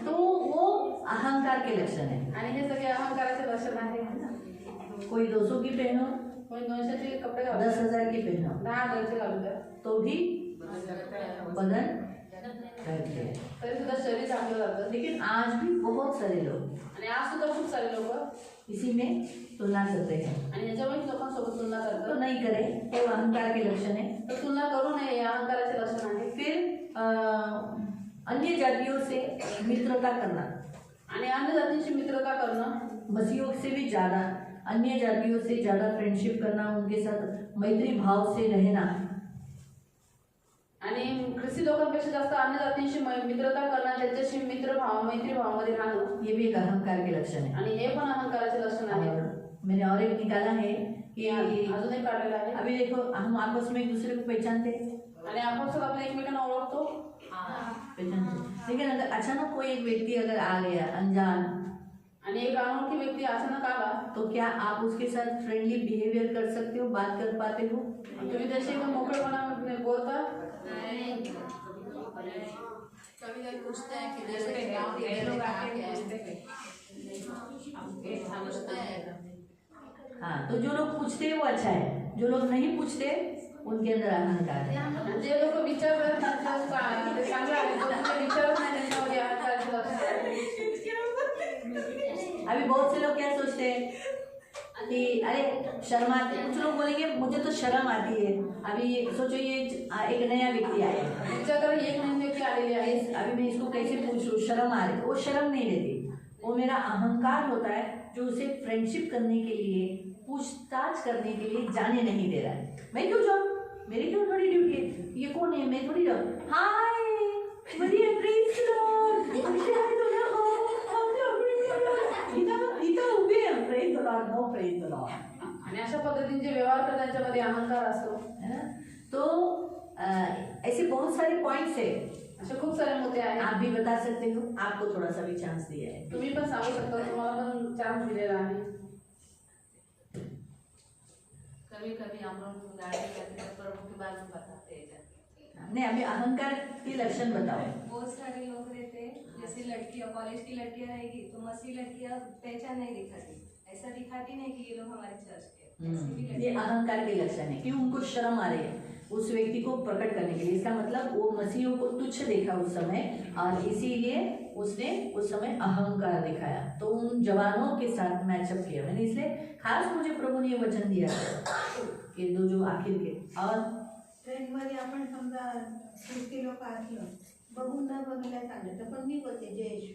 तो वो अहंकार के लक्षण है। आणि हे सगळे अहंकाराचे लक्षण आहे। कोई 200 की पहनो, कोणी 200चे कपडे घालतात, 10,000 की पहनो, 10,000चे घालतात, तो भी बदन रहते हैं। तरी सुद्धा शरीर झाकलं जातं। लेकिन आज भी बहुत सारे लोग आणि आज सुद्धा खूप सारे लोक इसी में तुलना करते हैं। आणि याच्यामुळे लोकांसोबत तुलना तो करतात, नहीं करें, तो अहंकार के लक्षण है। तर तुलना करू नये, हे अहंकाराचे लक्षण आहे। फिर अन्य जातियों से मित्रता करना, आणि अन्य जातींशी मित्रता करणं, मसीहों से भी ज़्यादा अन्य जातियों से ज़्यादा फ्रेंडशिप करना, उनके साथ मैत्री भाव से रहना, आणि ख्रिस्ती लोकांपेक्षा जास्त अन्य जातींशी मित्रता करणं, त्यांच्याशी मैत्री भावामध्ये राहणं, ये भी एक अहंकार के लक्षण है। आणि हे पण अहंकाराचे लक्षण आहे। और मैंने और एक निकाला है कि अजून एक काढलेलं आहे। अभी देखो हम आपस में एक दूसरे को पहचानते हैं, आणि आपण सुद्धा आपण एकमेकांना ओळखतो, पहचानते हैं। लेकिन अगर अचानक कोई एक व्यक्ति अगर आ गया अनजान, आणि एक अनोळखी व्यक्ती अचानक आला तो क्या आप उसके साथ फ्रेंडली बिहेवियर कर सकते हो, बात कर पाते हो? तुम्ही त्याशी एकदम मोकळेपणाने बोलता कभी कभी पूछते हैं कि जैसे गाँव के लोग आके पूछते हैं। हाँ, तो जो लोग पूछते हैं वो अच्छा है, जो लोग नहीं पूछते उनके अंदर अहंकार है। जे लोक विचारत नाही ते चांगलं आहे, जो तुमचे विचारत नाही त्यांच्यामध्ये अहंकाराचं लक्षण आहे. अभी बहुत से लोग क्या सोचते हैं कि अरे शर्म आती है, कुछ लोग बोलेंगे मुझे तो शर्म आती है। अभी सोचो ये एक नया व्यक्ति आया है, तुमच्याकडे एक नवीन व्यक्ती आलेली आहे, अभी मैं इसको कैसे पूछूं, शर्म आ रही है, वो शर्म नहीं लेती, वो मेरा अहंकार होता है जो उसे फ्रेंडशिप करने के लिए, पूछताछ करने के लिए जाने नहीं दे रहा है। मैं क्यों जाऊँ, मेरी क्यों थोड़ी ड्यूटी है, ये कौन है, मैं थोड़ी जाऊँ। हाय बढ़िया, प्रेज लॉर्ड, इथं उभे आहे, praise lord, no praise lord. आणि अशा पद्धतीने जे व्यवहार करतात त्यांच्यामध्ये अहंकार असतो. है ना? तो ऐसे बहुत सारे पॉइंट्स है, असे खूप सारे मुद्दे आहेत. आप भी बता सकते हो, आपको थोड़ा सा भी चांस दिया है। तुम्ही पण सांगू शकता, तुम्हाला पण चान्स दिलेला आहे. कभी कभी हम लोग गाड़ी करते हैं प्रभु के बारे में बताते हैं जाके। नहीं, अभी अहंकार के लक्षण बताओ। बहुत सारे लोग रहते हैं, जैसे लड़कियां, कॉलेज की लड़कियां रहेगी तो मसीह लड़कियां पहचान नहीं दिखाती, ऐसा दिखाती नहीं कि ये लोग हमारे चर्च के, ऐसी भी ये लड़कियां। अहंकार के लक्षण है कि उनको शर्म आ रही है उस व्यक्ति को प्रकट करने के लिए। इसका मतलब वो मसीहों को तुच्छ देखा उस समय, और इसीलिए उसने उस समय अहंकार दिखाया। तो उन जवानों के साथ मैचअप किया मैंने, इसलिए खास मुझे प्रभु ने ये वचन दिया कि दो जो आखिर के। और ट्रेनमध्ये आपण समजा 30 लोक असलं, बघून न बघितलं सांगितलं, पण मी बोलते जय येशू.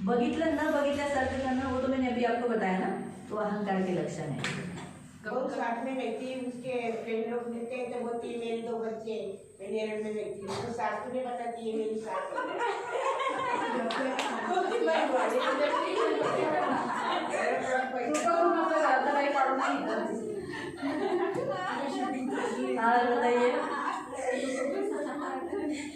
बघितलं न बघितल्यासारखं करना, वो तो मैंने अभी आपको बताया ना, तो अहंकार के लक्षण है। बहुत साथ में रहती है, उसके फ्रेंड लोग मिलते हैं तो बोलती है मेरे 2 बच्चे, मैं नेरल में रहती हूँ, तो सासू ने बताती है मेरी सास काही काढून नाही घेत. और बताइए,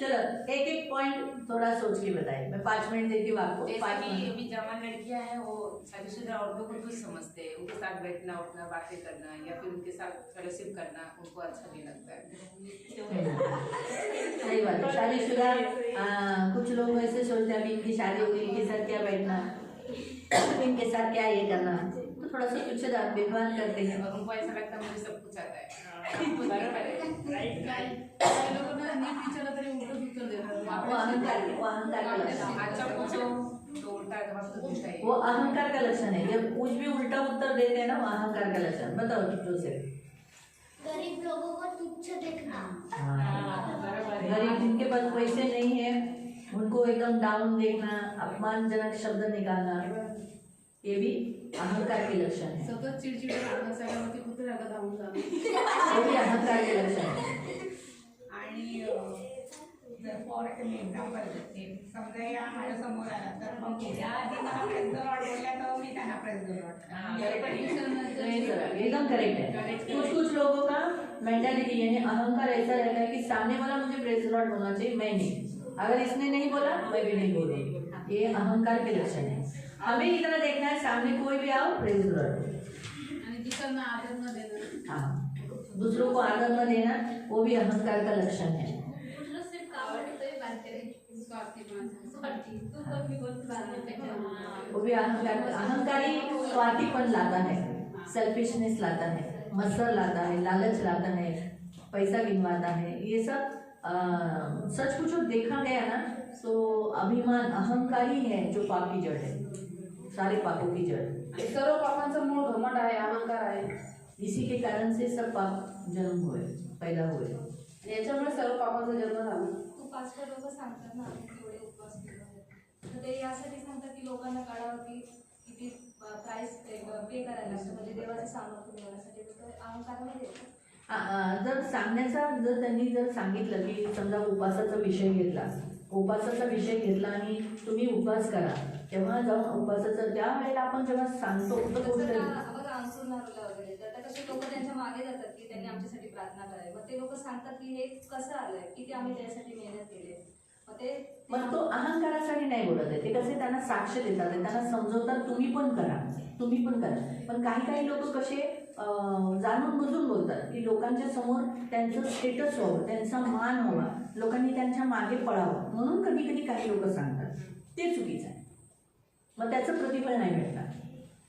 चलो एक एक पॉइंट थोड़ा सोच के बताइए, मैं 5 मिनट देती हूँ आपको। जैसे 5 कि मिनट। अभी जवान लड़कियां हैं, वो शादीशुदा औरतों को कुछ समझते हैं, उनके साथ बैठना उठना बातें करना या फिर उनके साथ फेलोशिप करना उनको अच्छा नहीं लगता है। सही बात है, शादीशुदा कुछ लोग ऐसे सोचते हैं अभी इनकी शादी होगी, इनके साथ क्या बैठना, इनके साथ क्या ये करना, तो थोड़ा सा कुछ व्यवहार करते हैं। और उनको ऐसा लगता है मुझे सब कुछ आता है। बराबर है, राइट राइट। काही लोकांना नीट विचारलं तरी उलटं उत्तर देतात. वो अहंकार का लक्षण है। अच्छा पूछो तो उल्टा जवाब तो देता ही है। वो अहंकार का लक्षण है, जब कुछ भी उल्टा उत्तर देते हैं ना, वो अहंकार का लक्षण। बताओ जोसेफ। गरीब लोगों को तुच्छ देखना। गरीब जिनके पास पैसे नहीं है उनको एकदम डाउन देखना, अपमानजनक शब्द निकालना, ये भी अहंकार के लक्षण है। सतत चिडचिड करणं, सगळ्यावरती कुत्र्याला धावून जाणं. वो भी अहंकार के लक्षण है। आणि जर फॉर एक्झाम्पल देते, समजा या माझ्या समोर आला तर मग या आधी मला प्रेस द लॉर्ड बोलल्या तर मी त्यांना प्रेस द लॉर्ड. एकदम करेक्ट है। कुछ लोगों का मेंटालिटी यानी अहंकार ऐसा रहता है कि सामने वाला मुझे प्रेज लॉर्ड बोलना चाहिए, मैं नहीं, अगर इसने नहीं बोला मैं भी नहीं बोलूंगी। ये अहंकार के लक्षण है। हमें इतना देखना है सामने कोई भी आओ प्रेज लॉर्ड, आणि दुसऱ्यांना आदर न देणं. हाँ, दूसरों को आदर न देना वो भी अहंकार का लक्षण है। कुछ लोग सिर्फ आवडतोय बात करायची. स्वार्थी. तू पण मी बोलतो बात. वो भी अहंकारी स्वार्थीपन लाता है, सेल्फिशनेस लाता है, मत्सर लाता है, लालच लाता है, पैसा गिनवाता है। ये सब सच कुछ देखा गया ना तो अभिमान अहंकारी है जो पाप की जड़ है, सारे पापों की जड़। सर्व पापांचं मूळ घमंड आहे, अहंकार आहे. इसी के कारण से सब पाप जन्म हुए, पैदा हुए। याच्यामुळे सर्व पापांचा जन्म झाला. उपासक लोक सांगतात ना आम्ही एवढे उपवास केले आहेत. तर ते यासाठी सांगतात की लोकांना कळावं की किती प्राइस पे करायला लागतं, म्हणजे देवाचं सामर्थ्य मिळवण्यासाठी. तर अहंकारामध्ये येतं. जर सांगण्याचा जर त्यांनी जर सांगितलं की समजा उपासाचा विषय घेतला, उपासाचा विषय घेतला आणि तुम्ही उपवास करा, तेव्हा जाऊन उपासाचं त्या वेळेला आपण जेव्हा सांगतो तर तसं गोष्ट का बघा अंसूर नारूला वगैरे, तर आता कसे लोक त्यांच्या मागे जातात की त्यांनी आमच्यासाठी प्रार्थना करावी. मग ते लोक सांगतात की हे कसं आलंय, किती आम्ही त्यासाठी मेहनत केली. मग तो अहंकारासाठी नाही बोलत आहे, ते कसे त्यांना साक्ष देतात, त्यांना समजवतात तुम्ही पण करा, तुम्ही पण करा. पण काही काही लोक कसे जाणून बुजून बोलतात की लोकांच्या समोर त्यांचं स्टेटस व्हावं, त्यांचा मान व्हावा, लोकांनी त्यांच्या मागे पळावं, म्हणून कधी कधी काही लोक सांगतात. ते चुकीचं आहे. मग त्याचं प्रतिफळ नाही भेटणार.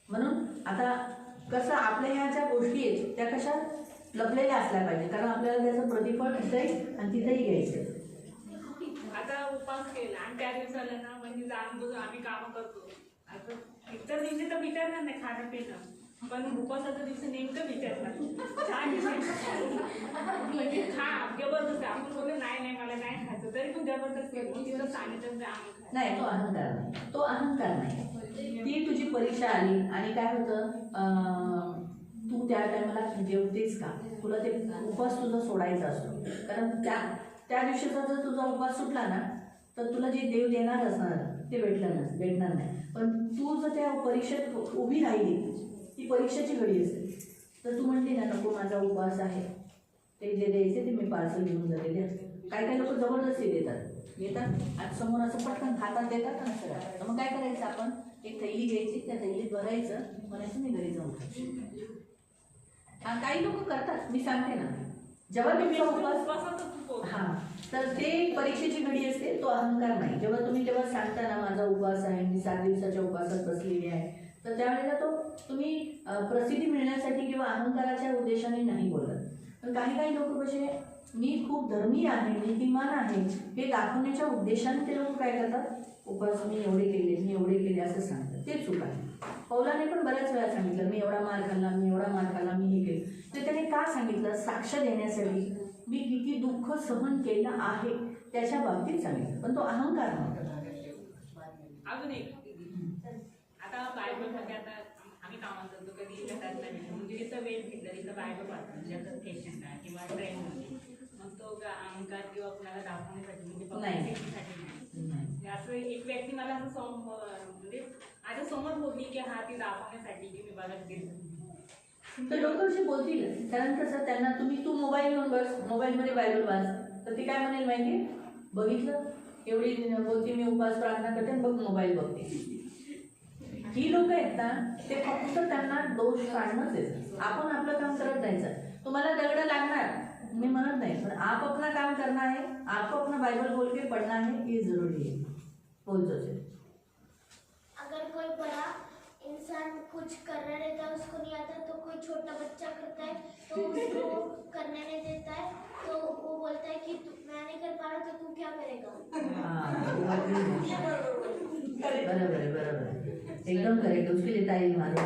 म्हणून आता कसं आपल्या ह्या ज्या गोष्टी आहेत त्या कशा लपलेल्या असल्या पाहिजे, कारण आपल्याला त्याचं प्रतिफळ तिथेही आणि तिथेही घ्यायचं. आता उपास केला आणि त्या दिवसाला ना म्हणजे जाणून बुजून आम्ही कामं करतो. आता इतर दिवशी तर विचारणार नाही खाणं पिणं, पण उपवासाच्या दिवशी नेमकं विचारणार म्हणजे खा जबरदस्ती. आपण बोललो नाही नाही मला नाही खायचं तरी पण जबरदस्ती तिथं सांगितलं नाही, तो अहंकार नाही, तो अहंकार नाही. ती तुझी परीक्षा आली आणि काय होतं, तू त्या टायमाला जेवतेस का, तुला ते उपवास तुझा सोडायचा असतो. कारण त्या दिवशीचा जर तुझा उपवास सुटला ना तर तुला जे देव देणार असणार ते भेटणार नाही. पण तू जर त्या परीक्षेत उभी राहिली, ती परीक्षेची घडी असते, तर तू म्हणते ना नको माझा उपवास आहे, ते जे द्यायचे ते मी पार्सल घेऊन जाते द्या. काही लोक जबरदस्ती देतात आणि समोर असं पटकन खातात देतात आणि असं राहतात. तर मग काय करायचं, आपण एक थैली घ्यायची, त्या थैलीत भरायचं, म्हणायचं मी घरी जाऊन काही लोक करतात. मी सांगते ना, जेव्हा तुमचा उपवास हां तर ते परीक्षेची घडी असते, तो अहंकार नाही. जेव्हा तुम्ही तेव्हा सांगता ना माझा उपवास आहे, मी 7 दिवसाच्या उपवासात बसलेली आहे, तर त्यावेळेला तो तुम्ही प्रसिद्धी मिळण्यासाठी किंवा अहंकाराच्या उद्देशाने नाही बोलत. पण काही लोक कसे मी खूप धर्मी आहे, नीतिमान आहे हे दाखवण्याच्या उद्देशाने ते लोक काय करतात, उपवास मी एवढे केले असं सांगतात. ते चूक आहे. पौलाने पण बऱ्याच वेळा सांगितलं मी एवढा मार खाल्ला, मी हे केलं. तर त्याने का सांगितलं, साक्ष देण्यासाठी मी किती दुःख सहन केलं आहे त्याच्या बाबतीत सांगितलं. पण तो अहंकार नव्हता. अजून एक आता बायबलमध्ये आता आम्ही कामात करतो, कधी घरात नाही म्हणजे तिथं वेळ घेतलं तिथं बायबल वाचतो ज्याचं स्टेशन आहे किंवा ट्रेनमध्ये, मग तो अहंकार किंवा कुणाला दाखवण्यासाठी म्हणजे नाही. असं एक व्यक्ती मला असं म्हणजे माझ्या समोर बोलली की हा ती दाखवण्यासाठी की मी बघत गेलो. तर लोक असे बोलतील, कारण कसं त्यांना तू मोबाईल घेऊन बस, मोबाईलमध्ये बायबल वाच, तर ती काय म्हणेल माहिती, बघितलं एवढी बोलती मी उपवास प्रार्थना करते बघ मोबाईल बघते. ही लोक आहेत ना, ते फक्त त्यांना दोष काढणंच आहे. आपण आपलं काम करत जायचं. तुम्हाला दगड लागणार मी म्हणत नाही, पण आप अपना काम करना है, आपको अपना बाइबल बोल के पढ़ना है, ये जरूरी है. बोलतो से अगर कोई बड़ा इंसान कुछ करना रहता है उसको नहीं आता, तो कोई छोटा बच्चा करता है तो उसको करने नहीं देता है, तो वो बोलता है कि मैं नहीं कर पा रहा तो तू क्या करेगा. बराबर एकदम करेक्ट. उसके लिए तारीफ मारो.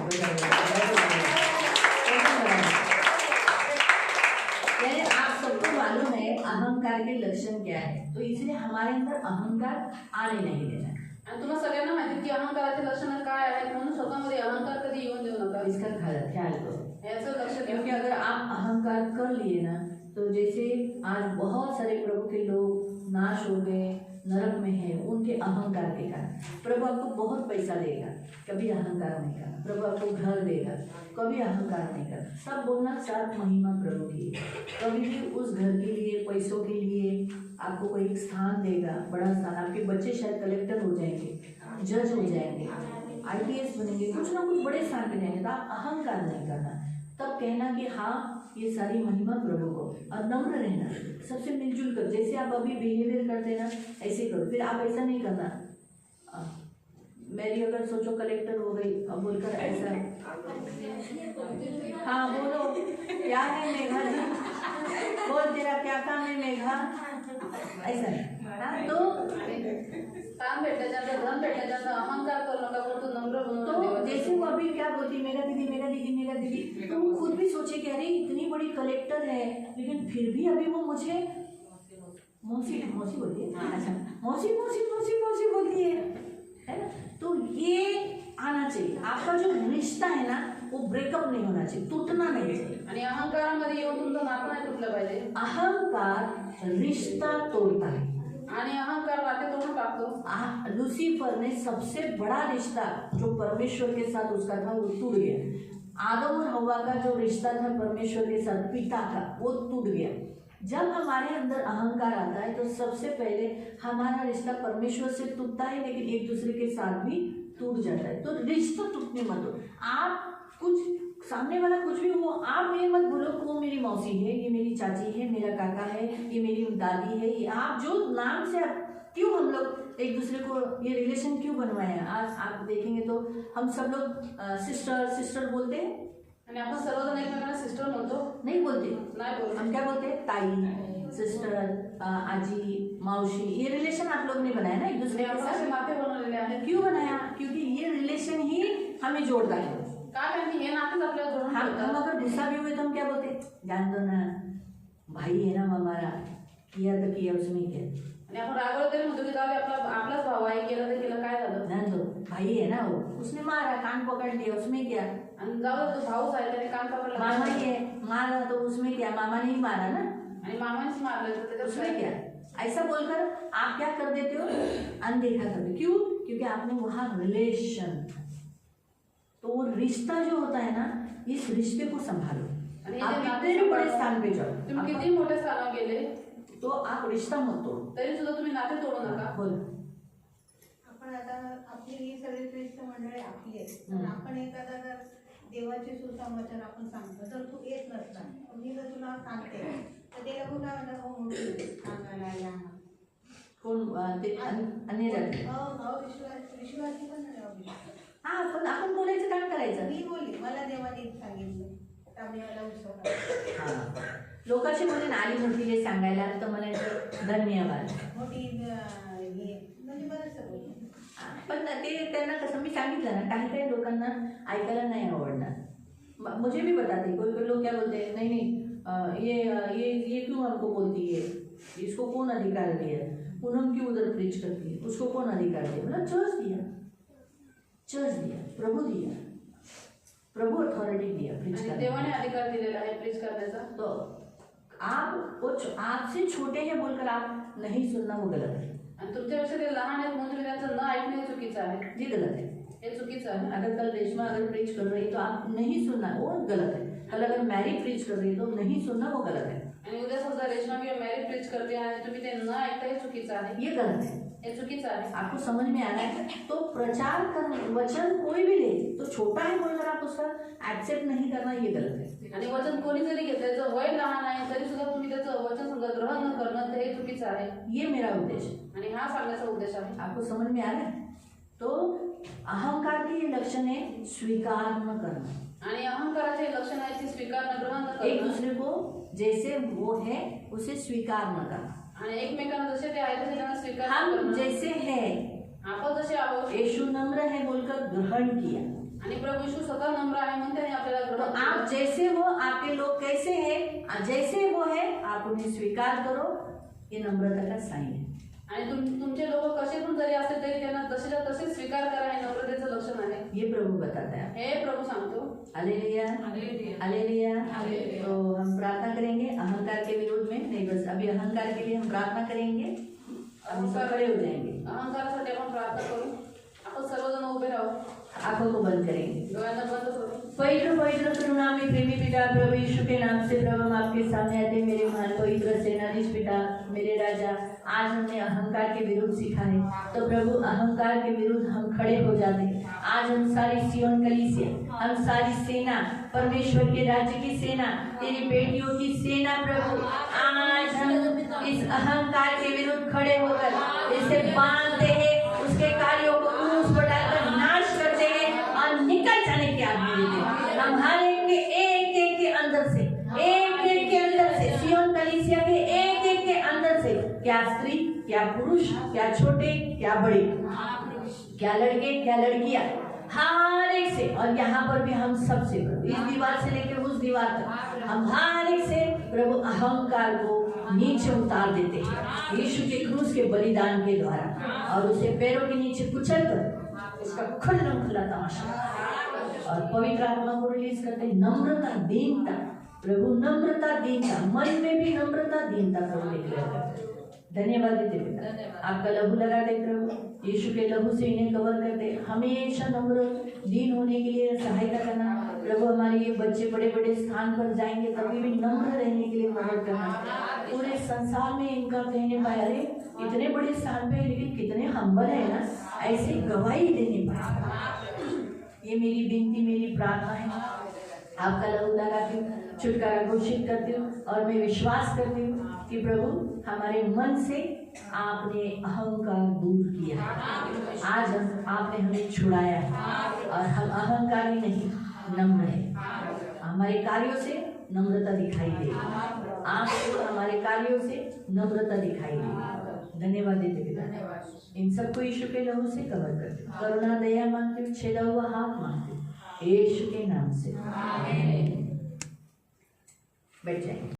यानी आप सबको मालूम है अहंकार के लक्षण क्या है, तो इसलिए हमारे अंदर अहंकार आने नहीं देना. आणि तुम्हाला सगळ्यांना माहिती की अहंकाराचे लक्षण काय आहेत, म्हणून स्वतःमध्ये अहंकार कधी येऊन देऊ नका. इसका ख्याल करो. याचं लक्ष द्या. क्योंकि अगर आप अहंकार कर लिए ना, तो जैसे आज बहुत सारे प्रभु के लोग नाश हो गए, नरक में है, उनके अहंकार के कारण. प्रभु आपको बहुत पैसा देगा, कभी अहंकार नहीं करना. प्रभु आपको घर देगा, कभी अहंकार नहीं करना. सब बोलना साथ महिमा प्रभु की. कभी भी उस घर के लिए, पैसों के लिए आपको कोई एक स्थान देगा, बड़ा स्थान. आपके बच्चे शायद कलेक्टर हो जाएंगे, जज हो जाएंगे, IPS बनेंगे, कुछ ना कुछ बड़े स्थान पे जाएंगे. तो आप अहंकार नहीं करना. तब कहना कि हाँ ये सारी महिमा प्रभु को, और नम्र रहना, सबसे मिलजुल कर. जैसे आप अभी बिहेवियर करते हैं ना, ऐसे करो. फिर आप ऐसा नहीं करना मेरी अगर सोचो कलेक्टर हो गई अब बोलकर ऐसा, हाँ बोलो क्या है मेघा जी, बोल तेरा क्या काम है मेघा, ऐसा नहीं. तो काम भेटल्याच्यानंतर धन भेटल्याच्यानंतर अहंकार करू नका, परंतु नम्र बनून. तो जैसे वो अभी क्या बोलती मेरा दीदी, तो वो खुद भी सोचे कि अरे इतनी बड़ी कलेक्टर है, लेकिन फिर भी अभी वो मुझे मौसी बोलती है. अच्छा मौसी बोलती है ना. तो ये आना चाहिए. आपका जो रिश्ता है ना वो ब्रेकअप नहीं होना चाहिए, टूटना नहीं चाहिए. आणि अहंकारामध्ये येऊन तुमचं नातं नाही तुटलं पाहिजे. अहंकार रिश्ता तोड़ता है आणि अहंकार नाते तोडून टाकतो. लूसीफर ने सबसे बड़ा रिश्ता जो परमेश्वर के साथ उसका था वो टूट गया. आदम और हवा का जो रिश्ता था परमेश्वर के साथ पिता का, वो टूट गया. जब हमारे अंदर अहंकार आता है तो सबसे पहले हमारा रिश्ता परमेश्वर से टूटता है, लेकिन एक दूसरे के साथ भी टूट जाता है। तो रिश्ता टूटने मत दो। आप कुछ सामने वाला कुछ भी हो, आप ये मत बोलो कि वो मेरी मौसी है, ये मेरी चाची है, मेरा काका है, ये मेरी दादी है। ये आप जो नाम से क्यों हम लोग एक दूसरे को ये रिलेशन क्यों बनवाए? आज आप देखेंगे तो हम सब लोग सिस्टर सिस्टर बोलते हैं, आणि आपण सर्वजण एकमेकांना सिस्टर म्हणतो, नहीं बोलते। नाही बोलत। हम क्या बोलते हैं? ताई, सिस्टर, आजी, मौसी। ये रिलेशन आप लोग ने बनाया ना एक दूसरे के आपण असे साथ। नाते बनवलेले आहेत। क्यों बनाया? क्योंकि ये रिलेशन ही हमें जोड़ता है। का? कारण की हे नातेच आपल्याला जोडून हम ठेवतात। अगर गुस्सा भी हुए तो हम क्या बोलते हैं? जान दो ना, भाई है ना हमारा, किया तो किया, उसमें क्या। आणि आपण रागवलं तरी म्हणतो की जाऊ दे, आपलाच भाव आहे, केलं तर केलं, काय झालं? जान दो, भाई है ना वो, उसने मारा, कान पकड़ लिया, उसमें क्या। आणि जाऊ दे, तो भाऊच आहे, त्याने कान पकडलं, मामा ही है, मारा तो उसमें क्या, मामा ने ही मारा ना, आणि मामानेच मारलं तर त्याच्यात उसमें क्या। ऐसा बोलकर आप क्या कर देते हो? अनदेखा कर देते। क्यों? क्योंकि आपने वहां रिलेशन, तो वो रिश्ता जो होता है ना, इस रिश्ते को संभालो। आणि आप हे जे कितने भी बड़े स्थान पे जाओ, तुम्ही किती मोठ्या स्थानावर गेले तो आप रिश्ता मत तोड़ो। तरी सुद्धा तुम्ही नाते तोडू नका। बोल। आपण आता आपली ही सगळी ख्रिस्त मंडळी आपली आहेत, तर आपण एखादा जर देवाचे सुसमाचार आपण सांगतो, तर तू येत नसला, मी जर तुला सांगते तर ते लोक काय म्हणतात, हो म्हणून सांगायला या ना. कोण ते अन्य जाती? विश्वासी पण नाही अविश्वासी. हा, पण आपण बोलायचं काम करायचं। मी बोलली, मला देवाने सांगितलं, तांबेवाला उत्सव हा, लोकांशी म्हणून आली मोठी सांगायला तर म्हणायचं धन्यवाद। मोठी हे म्हणजे बरंचसं बोलली. पण ते त्यांना कसं मी सांगितलं ना, काही काही लोकांना ऐकायला नहीं आवडणार। मुझे भी बताते कोई कोई लोग क्या बोलते हैं, नहीं नहीं ये क्यों हमको बोलती है, इसको कौन अधिकार दिया, पूनम क्यों उधर प्रीच करती है, उसको कौन अधिकार दिया? मतलब चर्च दिया, चर्च दिया, प्रभु दिया, प्रभु अथॉरिटी दिया प्रीच आणि करने देवाने अधिकार दिलेला आहे प्रीच करण्याचा। तो आप वो आपसे छोटे हैं बोलकर आप नहीं सुनना, वो गलत है। आणि तुमच्यापेक्षा ते लहान आहेत म्हणून तुम्ही त्यांचं न ऐकणं हे चुकीचं आहे, ये गलत है। हे चुकीचं आहे। अगर कल रेशमा अगर प्रीच कर रही तो आप नहीं सुनना, वो गलत है। कल अगर मैरी प्रीच कर रही तो नहीं सुनना, वो गलत है। आणि उद्या समजा रेशमा किंवा मॅरी प्रीच करते आणि तुम्ही ते न ऐकता, हे चुकीचं आहे, ये गलत है। हे चुकीचं आहे। आपको समझ में आ रहा है? तो प्रचार कर वचन कोई भी ले, तो छोटा है बोलकर आप उसका एक्सेप्ट नहीं करना, ये गलत है। आणि वचन कोणी जरी घेतलं, त्याचं वय लहान आहे तरी सुद्धा तुम्ही त्याचं वचन समजा ग्रहण न करणं, तर हे चुकीचं आहे। ये मेरा उद्देश्य, आणि हा सांगण्याचा उद्देश आहे। आपको समझ में आ रहा है? तो अहंकार के ये लक्षण है स्वीकार न करना, आणि अहंकाराचे लक्षण आहे की स्वीकार न ग्रहण न एक करणं, दूसरे को जैसे वो है उसे स्वीकार न करना। आणि एकमेकांना जसे ते आहेत तसे त्यांना स्वीकार न हम करणं। जैसे है, आपण जसे आहोत, यीशु नम्र है बोलकर ग्रहण किया। आणि प्रभू यीशु स्वतः नम्र आहे म्हणून त्याने आपल्याला तो ग्रहण आप केलं। जैसे हो, आपके लोग कैसे हैं, जैसे वो है आप उन्हें स्वीकार करो, ये नम्रता का साइन है। आणि तुमचे लोक कसे पण जरी असले तरी त्यांना जसेच्या तसे स्वीकार करा, हे नम्रतेचं लक्षण आहे। ये प्रभु बताता है। हे प्रभु सांगतो। Hallelujah, hallelujah. तो हम प्रार्थना करेंगे अहंकार के विरोध में, नहीं बस अभी अहंकार के लिए हम प्रार्थना करेंगे, हम सब खड़े हो जाएंगे, अहंकारासाठी आपण प्रार्थना करू। आपण सर्वजण उभे राहू, आंखों को बंद करेंगे। डोळ्यांना बंद करू। पवित्र पवित्र करुणामय प्रेमी पिता प्रभु यीशु के नाम से प्रभु हम आपके सामने आते हैं, मेरे महान पवित्र सेनाधीश पिता, मेरे राजा। आज हमने अहंकार के विरुद्ध सीखा है, तो प्रभु अहंकार के विरुद्ध हम खड़े हो जाते हैं। आज हम सारी सियोन कलीसिया, हम सारी सेना, परमेश्वर के राज्य की सेना, तेरी बेटियों की सेना प्रभु, आज हम इस अहंकार के विरुद्ध खड़े होकर इसे बांधते हैं, उसके कार्यों को क्रूस पर डालकर नाश करते हैं और निकल जाने की आज्ञा देते हैं। हम हर एक के अंदर से, एक के अंदर से, सियोन कलीसिया के एक के अंदर से, क्या स्त्री, क्या पुरुष, क्या छोटे, क्या बड़े, क्या लड़के, क्या लड़कियां, हर एक से, और यहाँ पर भी हम सब से, इस दीवार से लेकर उस दीवार तक, हम हर एक से प्रभु अहंकार को नीचे उतार देते हैं यीशु के क्रूस के बलिदान के द्वारा, और उसे पैरों के नीचे कुचल कर उसका खुल्लम खुल्ला तमाशा, और पवित्र आत्मा को रिलीज करते हैं। नम्रता, दीनता प्रभु, नम्रता, दीनता, मन में भी नम्रता, दीनता प्रभु निकलेगा। धन्यवाद देते पिता, आपका लहू लगा दे प्रभु यीशु के लहू से इन्हें कवर कर दे। हमेशा नम्र दीन होने के लिए सहायता करना। प्रभु हमारे ये बच्चे बड़े बड़े स्थान पर जाएंगे तभी भी नम्र रहने के लिए मदद करना। पूरे संसार में इनका कहने पाए अरे इतने बड़े स्थान पे लेकिन कितने हम्बल है ना, ऐसी गवाही देने पाए। ये मेरी विनती मेरी प्रार्थना है। आपका लहू लगाती हूँ, छुटकारा घोषित करती हूँ और मैं विश्वास करती हूँ कि प्रभु हमारे मन से आपने अहंकार दूर किया है। आज आपने हमें छुड़ाया है और हम अहंकारी नहीं नम्र है। हमारे कार्यों से नम्रता दिखाई दे, आपको हमारे कार्यों से नम्रता दिखाई दे। धन्यवाद देते पिता, इन सबको यीशु के लहू से कवर करते, करुणा दया मांगते हुए, छेदा हुआ हाथ मांगते हुए, यीशु के नाम से बैठ जाएंगे।